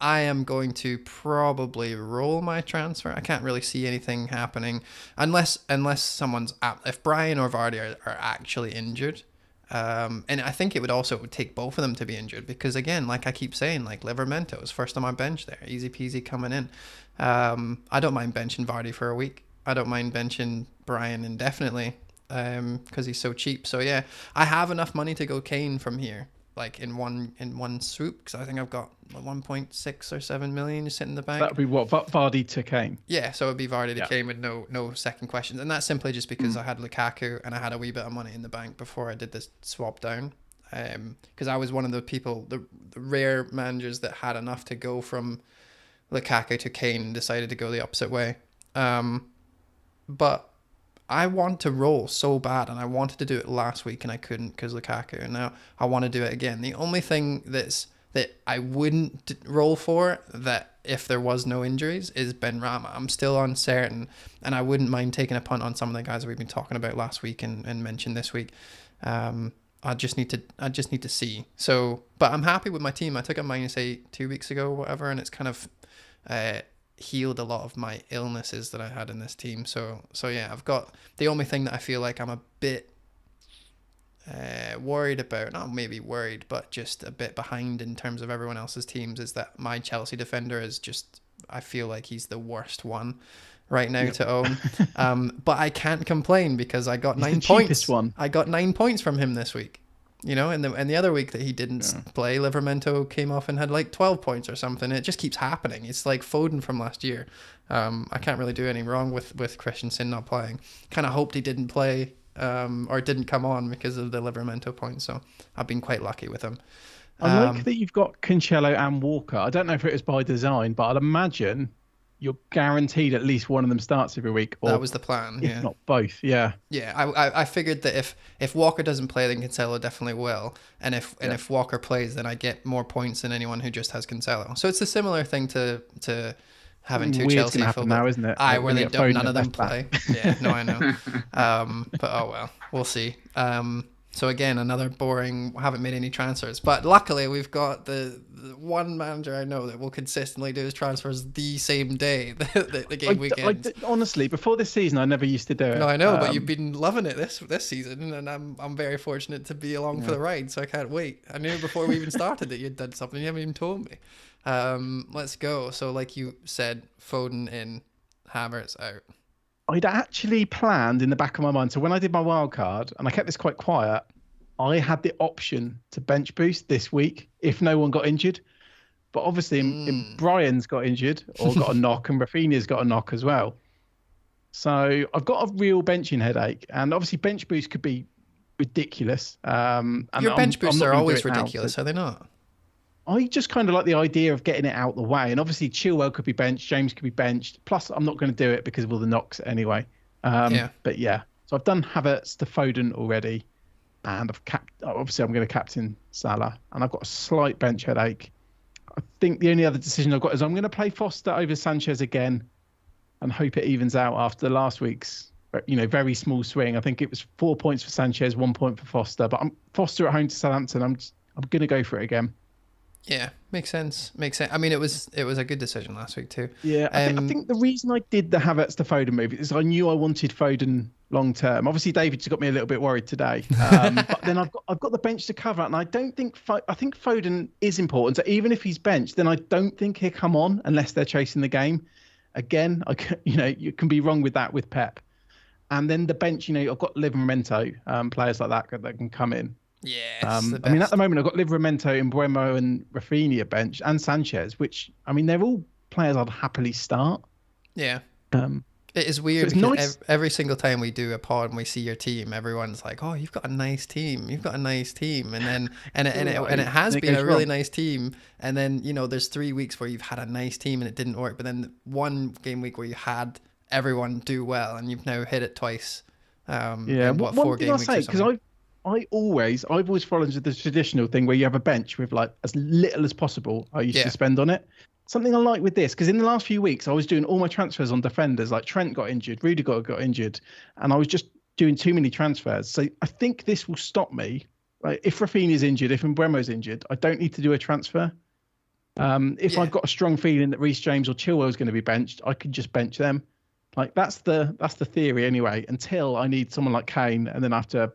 I am going to probably roll my transfer. I can't really see anything happening unless someone's if Brian or Vardy are actually injured. And I think it would take both of them to be injured because, again, like I keep saying, like Livramento is first on my bench there, easy peasy coming in. I don't mind benching Vardy for a week. I don't mind benching Brian indefinitely because he's so cheap. So yeah, I have enough money to go Kane from here, like in one swoop, because I think I've got 1.6 or 7 million just sitting in the bank. That would be what Vardy to Kane. Yeah, so it would be Vardy to Kane with no second questions, and that's simply just because I had Lukaku and I had a wee bit of money in the bank before I did this swap down. Because I was one of the people, the rare managers that had enough to go from Lukaku to Kane and decided to go the opposite way. But I want to roll so bad, and I wanted to do it last week and I couldn't because Lukaku, and now I want to do it again. The only thing that I wouldn't roll for, that if there was no injuries, is Benrahma. I'm still uncertain, and I wouldn't mind taking a punt on some of the guys that we've been talking about last week and mentioned this week. I just need to see. So, but I'm happy with my team. I took a -8 2 weeks ago or whatever, and it's kind of healed a lot of my illnesses that I had in this team. So yeah, I've got the only thing that I feel like I'm a bit worried about, not maybe worried, but just a bit behind in terms of everyone else's teams, is that my Chelsea defender is just, I feel like he's the worst one right now to own. But I can't complain because I got 9 points. I got 9 points from him this week. You know, and the other week that he didn't play, Livramento came off and had like 12 points or something. It just keeps happening. It's like Foden from last year. I can't really do any wrong with Christensen not playing. Kind of hoped he didn't play or didn't come on because of the Livramento points. So I've been quite lucky with him. I like that you've got Cancelo and Walker. I don't know if it was by design, but I'd imagine you're guaranteed at least one of them starts every week. Or that was the plan, if not both, yeah. Yeah, I figured that if Walker doesn't play, then Cancelo definitely will. And if Walker plays, then I get more points than anyone who just has Cancelo. So it's a similar thing to having two Chelsea fullbacks now, isn't it? Where they don't, none of them play. Yeah, no, I know. But oh well, we'll see. So again, another boring, haven't made any transfers. But luckily, we've got the one manager I know that will consistently do his transfers the same day, the game weekend. Honestly, before this season, I never used to do it. No, I know, but you've been loving it this season, and I'm very fortunate to be along for the ride, so I can't wait. I knew before we even started that you'd done something. You haven't even told me. Let's go. So like you said, Foden in, Havertz out. I'd actually planned in the back of my mind. So when I did my wild card, and I kept this quite quiet, I had the option to bench boost this week if no one got injured. But obviously, Brian's got injured or got a knock, and Rafinha's got a knock as well. So I've got a real benching headache, and obviously bench boost could be ridiculous. And your bench boosts are always ridiculous, are they not? I just kind of like the idea of getting it out the way. And obviously Chilwell could be benched, James could be benched. Plus, I'm not going to do it because of all the knocks anyway. But yeah, so I've done Havertz to Foden already. And obviously I'm going to captain Salah. And I've got a slight bench headache. I think the only other decision I've got is I'm going to play Foster over Sanchez again and hope it evens out after last week's, very small swing. I think it was 4 points for Sanchez, 1 point for Foster. But I'm Foster at home to Southampton. I'm going to go for it again. Yeah, makes sense. I mean, it was a good decision last week too. Yeah, I think the reason I did the Havertz to Foden move is I knew I wanted Foden long term. Obviously, David's got me a little bit worried today. But then I've got the bench to cover, and I don't think I think Foden is important. So even if he's benched, then I don't think he'll come on unless they're chasing the game. Again, you can be wrong with that with Pep. And then the bench, I've got Livramento, players like that can come in. Yes. I mean, at the moment, I've got Livramento, Mbeumo, and Rafinha bench, and Sanchez, which, I mean, they're all players I'd happily start. Yeah. It is weird so because nice. Every single time we do a pod and we see your team, everyone's like, "Oh, you've got a nice team. You've got a nice team." And then it has been a really nice team. And then there's 3 weeks where you've had a nice team and it didn't work. But then one game week where you had everyone do well, and you've now hit it twice. Yeah, in, one 4 thing game I weeks say, or because something. I've always followed the traditional thing where you have a bench with like as little as possible I used to spend on it. Something I like with this, because in the last few weeks I was doing all my transfers on defenders, like Trent got injured, Rudiger got injured, and I was just doing too many transfers. So I think this will stop me. Like if Rafinha's injured, if Mbeumo's injured, I don't need to do a transfer. If I've got a strong feeling that Reece James or Chilwell is going to be benched, I could just bench them. Like that's the theory anyway, until I need someone like Kane, and then I have to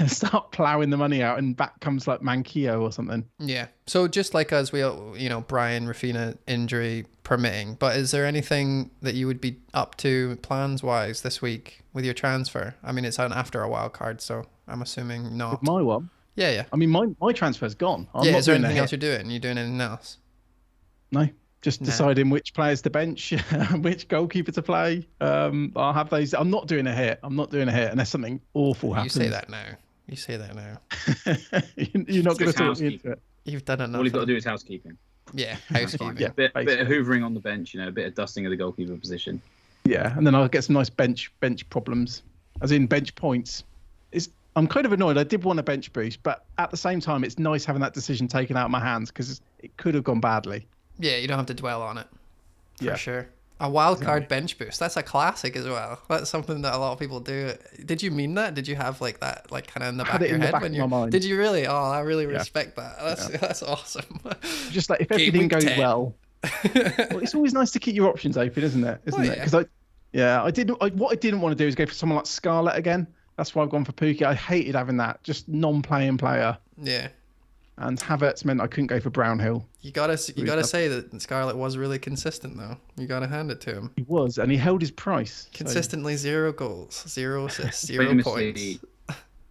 start ploughing the money out, and back comes like Manquillo or something. Yeah. So just like us, we, Brian, Rafinha injury permitting, but is there anything that you would be up to plans wise this week with your transfer? I mean, it's after a wild card, so I'm assuming not. With my one? Yeah. I mean, my transfer's gone. I'm not is there doing anything else you're doing? You doing anything else? No. Just deciding which players to bench, which goalkeeper to play. I'll have those. I'm not doing a hit. Unless something awful happens. You say that now. You're not going to talk me into it. You've done enough. All you've got to do is housekeeping. Yeah, housekeeping. Yeah, bit of hoovering on the bench, a bit of dusting of the goalkeeper position. Yeah, and then I'll get some nice bench problems, as in bench points. I'm kind of annoyed. I did want a bench boost, but at the same time, it's nice having that decision taken out of my hands because it could have gone badly. Yeah, you don't have to dwell on it. For sure. A wild card bench boost. That's a classic as well. That's something that a lot of people do. Did you mean that? Did you have like that, like kind of in the back of your head when you? Did you really? Oh, I really respect that. That's awesome. Just like if everything goes well. Well, it's always nice to keep your options open, isn't it? Because what I didn't want to do is go for someone like Scarlett again. That's why I've gone for Pookie. I hated having that just non-playing player. Yeah. And Havertz meant I couldn't go for Brownhill. You gotta say that Scarlett was really consistent though. You gotta hand it to him. He was, and he held his price. Consistently 0 goals, 0 assists, 0 points.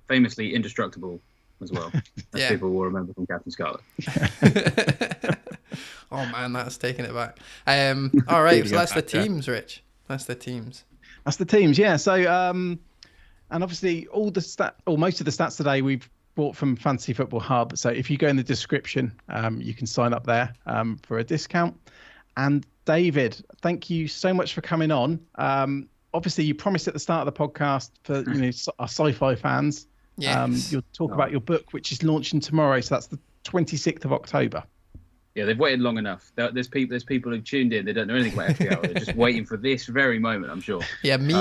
Famously indestructible as well. As people will remember from Captain Scarlett. Oh man, that's taking it back. All right, so that's the teams, Rich. That's the teams. Yeah. So and obviously most of the stats today we've bought from Fantasy Football Hub. So if you go in the description, you can sign up there for a discount. And David, thank you so much for coming on. Obviously, you promised at the start of the podcast for our sci-fi fans. Yes. You'll talk about your book, which is launching tomorrow. So that's the 26th of October. Yeah, they've waited long enough. There's people who've tuned in. They don't know anything about FPL. They're just waiting for this very moment, I'm sure. Yeah, me.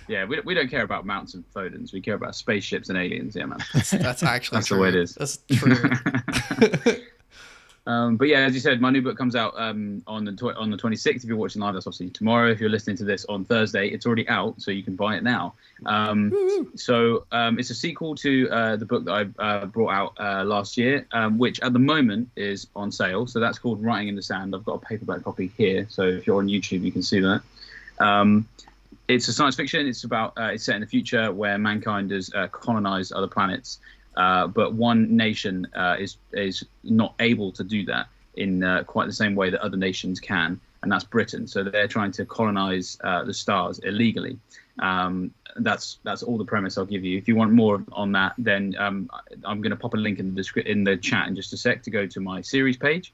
Yeah, we don't care about mounts and Fodens. We care about spaceships and aliens. Yeah, man. That's actually that's true. the way it is. That's true. But yeah, as you said, my new book comes out on the 26th. If you're watching live, that's obviously tomorrow. If you're listening to this on Thursday, it's already out, so you can buy it now. So it's a sequel to the book that I brought out last year, which at the moment is on sale. So that's called Writing in the Sand. I've got a paperback copy here, so if you're on YouTube, you can see that. It's a science fiction. It's set in the future where mankind has colonized other planets. But one nation is not able to do that in quite the same way that other nations can, and that's Britain. So they're trying to colonize the stars illegally. That's all the premise I'll give you. If you want more on that, then I'm going to pop a link in the chat in just a sec to go to my series page.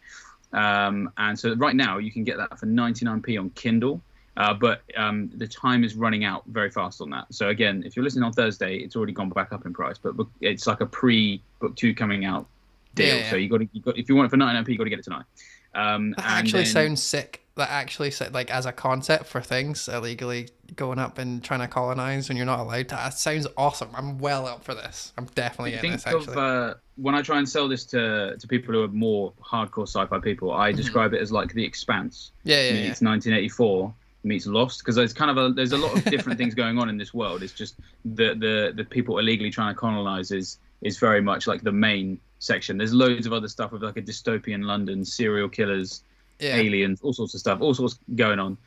And so right now you can get that for 99p on Kindle. But the time is running out very fast on that. So again, if you're listening on Thursday, it's already gone back up in price. But it's like a pre-book 2 coming out deal. Yeah. So you got if you want it for 99p, you got to get it tonight. That actually sounds sick. That actually like as a concept for things illegally going up and trying to colonize when you're not allowed to. That sounds awesome. I'm well up for this. I'm definitely getting this. Actually, when I try and sell this to people who are more hardcore sci-fi people, I describe it as like The Expanse. It's 1984. Meets Lost, because there's a lot of different things going on in this world. It's just the people illegally trying to colonize is very much like the main section. There's loads of other stuff with like a dystopian London, serial killers, aliens, all sorts of stuff, all sorts going on.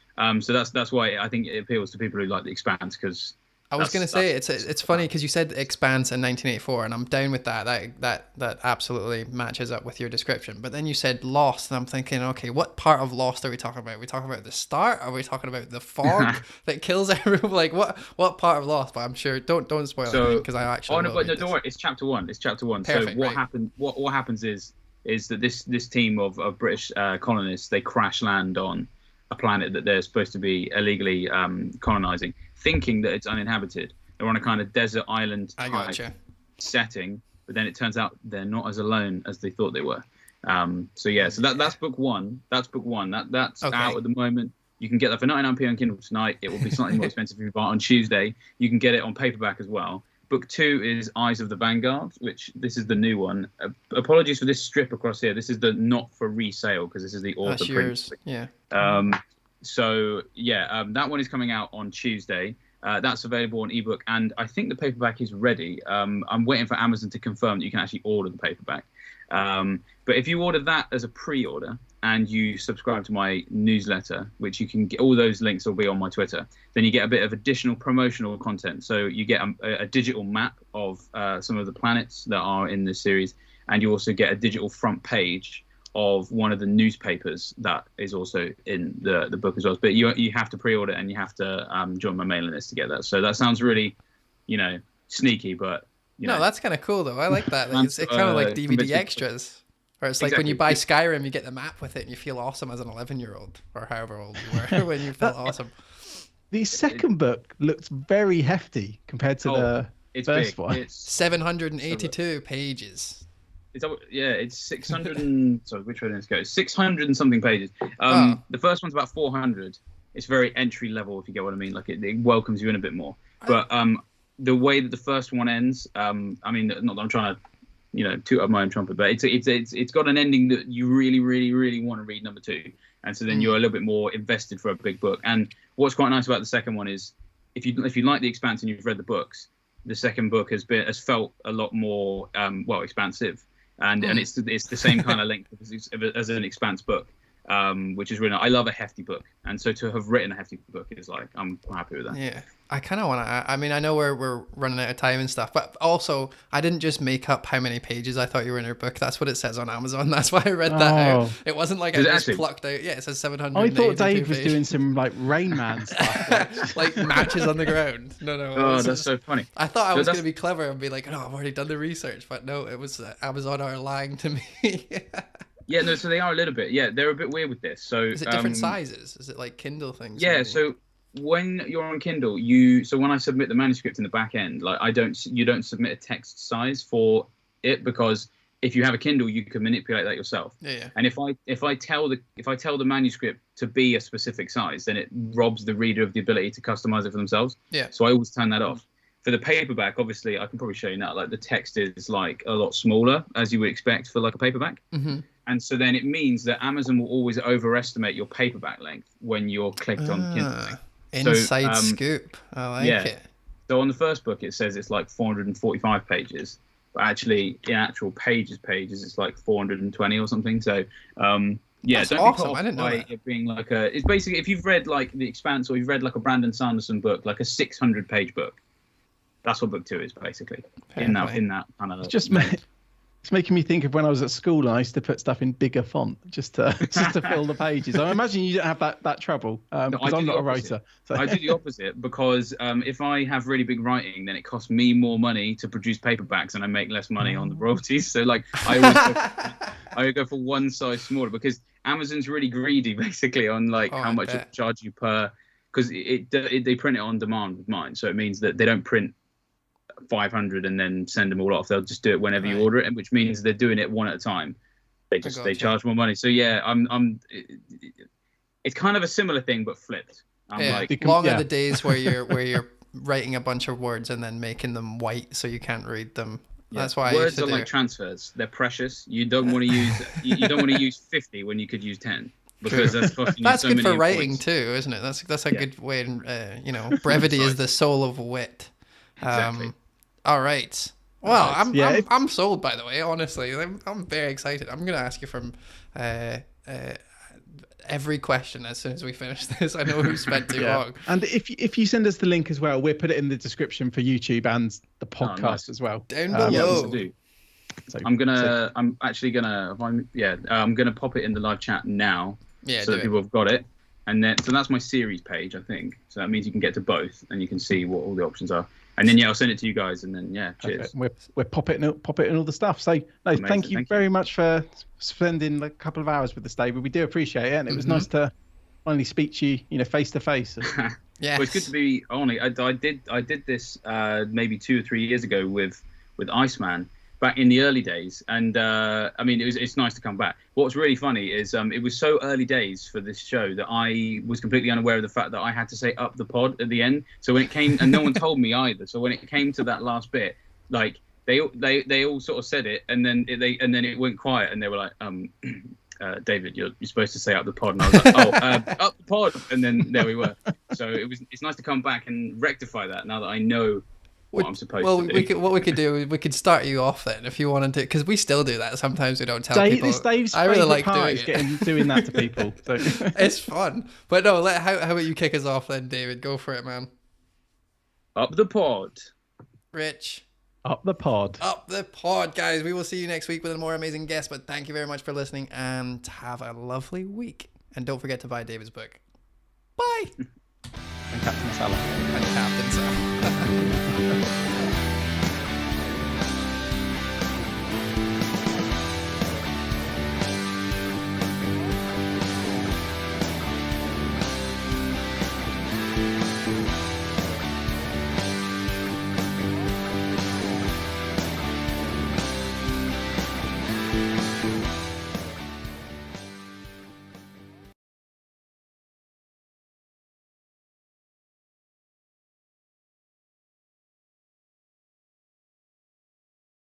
So that's why I think it appeals to people who like The Expanse, because I was going to say it's funny because you said Expanse in 1984, and I'm down with that. That absolutely matches up with your description. But then you said Lost, and I'm thinking, okay, what part of Lost are we talking about? Are we talking about the start? Are we talking about the fog that kills everyone? Like what part of Lost? But I'm sure don't spoil it because I actually. Don't worry. It's chapter one. Perfect, so what happened? What happens is that this team of British colonists, they crash land on a planet that they're supposed to be illegally colonizing, thinking that it's uninhabited. They're on a kind of desert island type setting, but then it turns out they're not as alone as they thought they were. So that's book one. That's out at the moment. You can get that for 99p on Kindle tonight. It will be slightly more expensive if you buy it on Tuesday. You can get it on paperback as well. Book 2 is Eyes of the Vanguard, which this is the new one. Apologies for this strip across here. This is the not for resale because this is the author print. Yeah. That one is coming out on Tuesday. That's available on ebook, and I think the paperback is ready. I'm waiting for Amazon to confirm that you can actually order the paperback. But if you order that as a pre-order and you subscribe to my newsletter, which you can get, all those links will be on my Twitter, then you get a bit of additional promotional content. So you get a digital map of some of the planets that are in this series, and you also get a digital front page of one of the newspapers that is also in the book as well. But you have to pre-order and you have to join my mailing list to get that. So that sounds really, sneaky, but no, that's kind of cool though. I like that. It's kind of like DVD extras. Or it's like when you buy Skyrim, you get the map with it and you feel awesome as an 11-year-old or however old you were when you felt awesome. The second book looks very hefty compared to the first one. It's 782 pages. It's 600 and sorry, which way did it go? 600 and something pages. The first one's about 400. It's very entry level, if you get what I mean. Like it welcomes you in a bit more. But the way that the first one ends, I mean, not that I'm trying to, toot up my own trumpet, but it's got an ending that you really, really, really want to read number 2, and so then you're a little bit more invested for a big book. And what's quite nice about the second one is, if you like The Expanse and you've read the books, the second book has felt a lot more expansive. And it's the same kind of length as an Expanse book, which is really nice. I love a hefty book, and so to have written a hefty book is like, I'm happy with that. Yeah, I kind of want to. I mean, I know we're running out of time and stuff, but also I didn't just make up how many pages I thought you were in your book. That's what it says on Amazon. That's why I read that out. It wasn't like I just plucked out. Yeah, it says 700. I thought Dave was doing some like Rain Man stuff, like matches on the ground. No. Oh, that's so funny. I thought I was going to be clever and be like, no, I've already done the research, but no, it was Amazon are lying to me. Yeah, no, so they are a little bit. Yeah, they're a bit weird with this. So is it different sizes? Is it like Kindle things? Yeah, so when you're on Kindle, so when I submit the manuscript in the back end, like you don't submit a text size for it, because if you have a Kindle, you can manipulate that yourself. Yeah. And if I tell the manuscript to be a specific size, then it robs the reader of the ability to customize it for themselves. Yeah. So I always turn that off. For the paperback, obviously, I can probably show you now, like the text is like a lot smaller, as you would expect for like a paperback. Mm-hmm. And so then it means that Amazon will always overestimate your paperback length when you're clicked on Kindle. Inside scoop. I like it. So on the first book, it says it's like 445 pages, but actually in actual pages, it's like 420 or something. So that's don't awesome. be put off I didn't know by that. it being like it's basically, if you've read like The Expanse or you've read like a Brandon Sanderson book, like a 600-page book, that's what book 2 is basically. In that kind of. It's making me think of when I was at school and I used to put stuff in bigger font just to fill the pages. I imagine you don't have that trouble because I'm not a writer. So. I do the opposite, because if I have really big writing, then it costs me more money to produce paperbacks and I make less money on the royalties. So like I always go for one size smaller, because Amazon's really greedy basically on like how much it charge you per, because they print it on demand with mine. So it means that they don't print 500 and then send them all off. They'll just do it whenever you order it, which means they're doing it one at a time. They charge more money. So yeah, it's kind of a similar thing but flipped. Long are the days where you're writing a bunch of words and then making them white so you can't read them. That's why words are like transfers. They're precious. You don't want to use you don't want to use 50 when you could use 10. Because that's costing you so good many for writing points. too, isn't it? That's a good way. Brevity is the soul of wit. Exactly. All right. Well, I'm sold, by the way. Honestly, I'm very excited. I'm going to ask you from every question as soon as we finish this. I know we've spent too long. And if you send us the link as well, we'll put it in the description for YouTube and the podcast as well. Down below. So, I'm gonna pop it in the live chat now, so that people have got it. And then, so that's my series page, I think. So that means you can get to both, and you can see what all the options are. And then I'll send it to you guys, and then cheers. We're pop it in all the stuff. So thank you very much for spending a couple of hours with us, David. We do appreciate it, and it was nice to finally speak to you, face to face. Yeah. Well, it's good to be on it. I did this maybe 2 or 3 years ago with Iceman back in the early days, and I mean it's nice to come back. What's really funny is it was so early days for this show that I was completely unaware of the fact that I had to say up the pod at the end. So when it came, and no one told me either. So when it came to that last bit, like they all sort of said it, and then it went quiet, and they were like, David, you're supposed to say up the pod, and I was like, up the pod, and then there we were. So it's nice to come back and rectify that now that I know what I'm supposed to do. What we could do is we could start you off then if you wanted to, because we still do that sometimes. We don't tell people. This Dave's I really like part is doing that to people. So. It's fun, but no. How about you kick us off then, David? Go for it, man. Up the pod, Rich. Up the pod. Up the pod, guys. We will see you next week with a more amazing guest. But thank you very much for listening, and have a lovely week. And don't forget to buy David's book. Bye. And Captain Salah. And Captain Salah.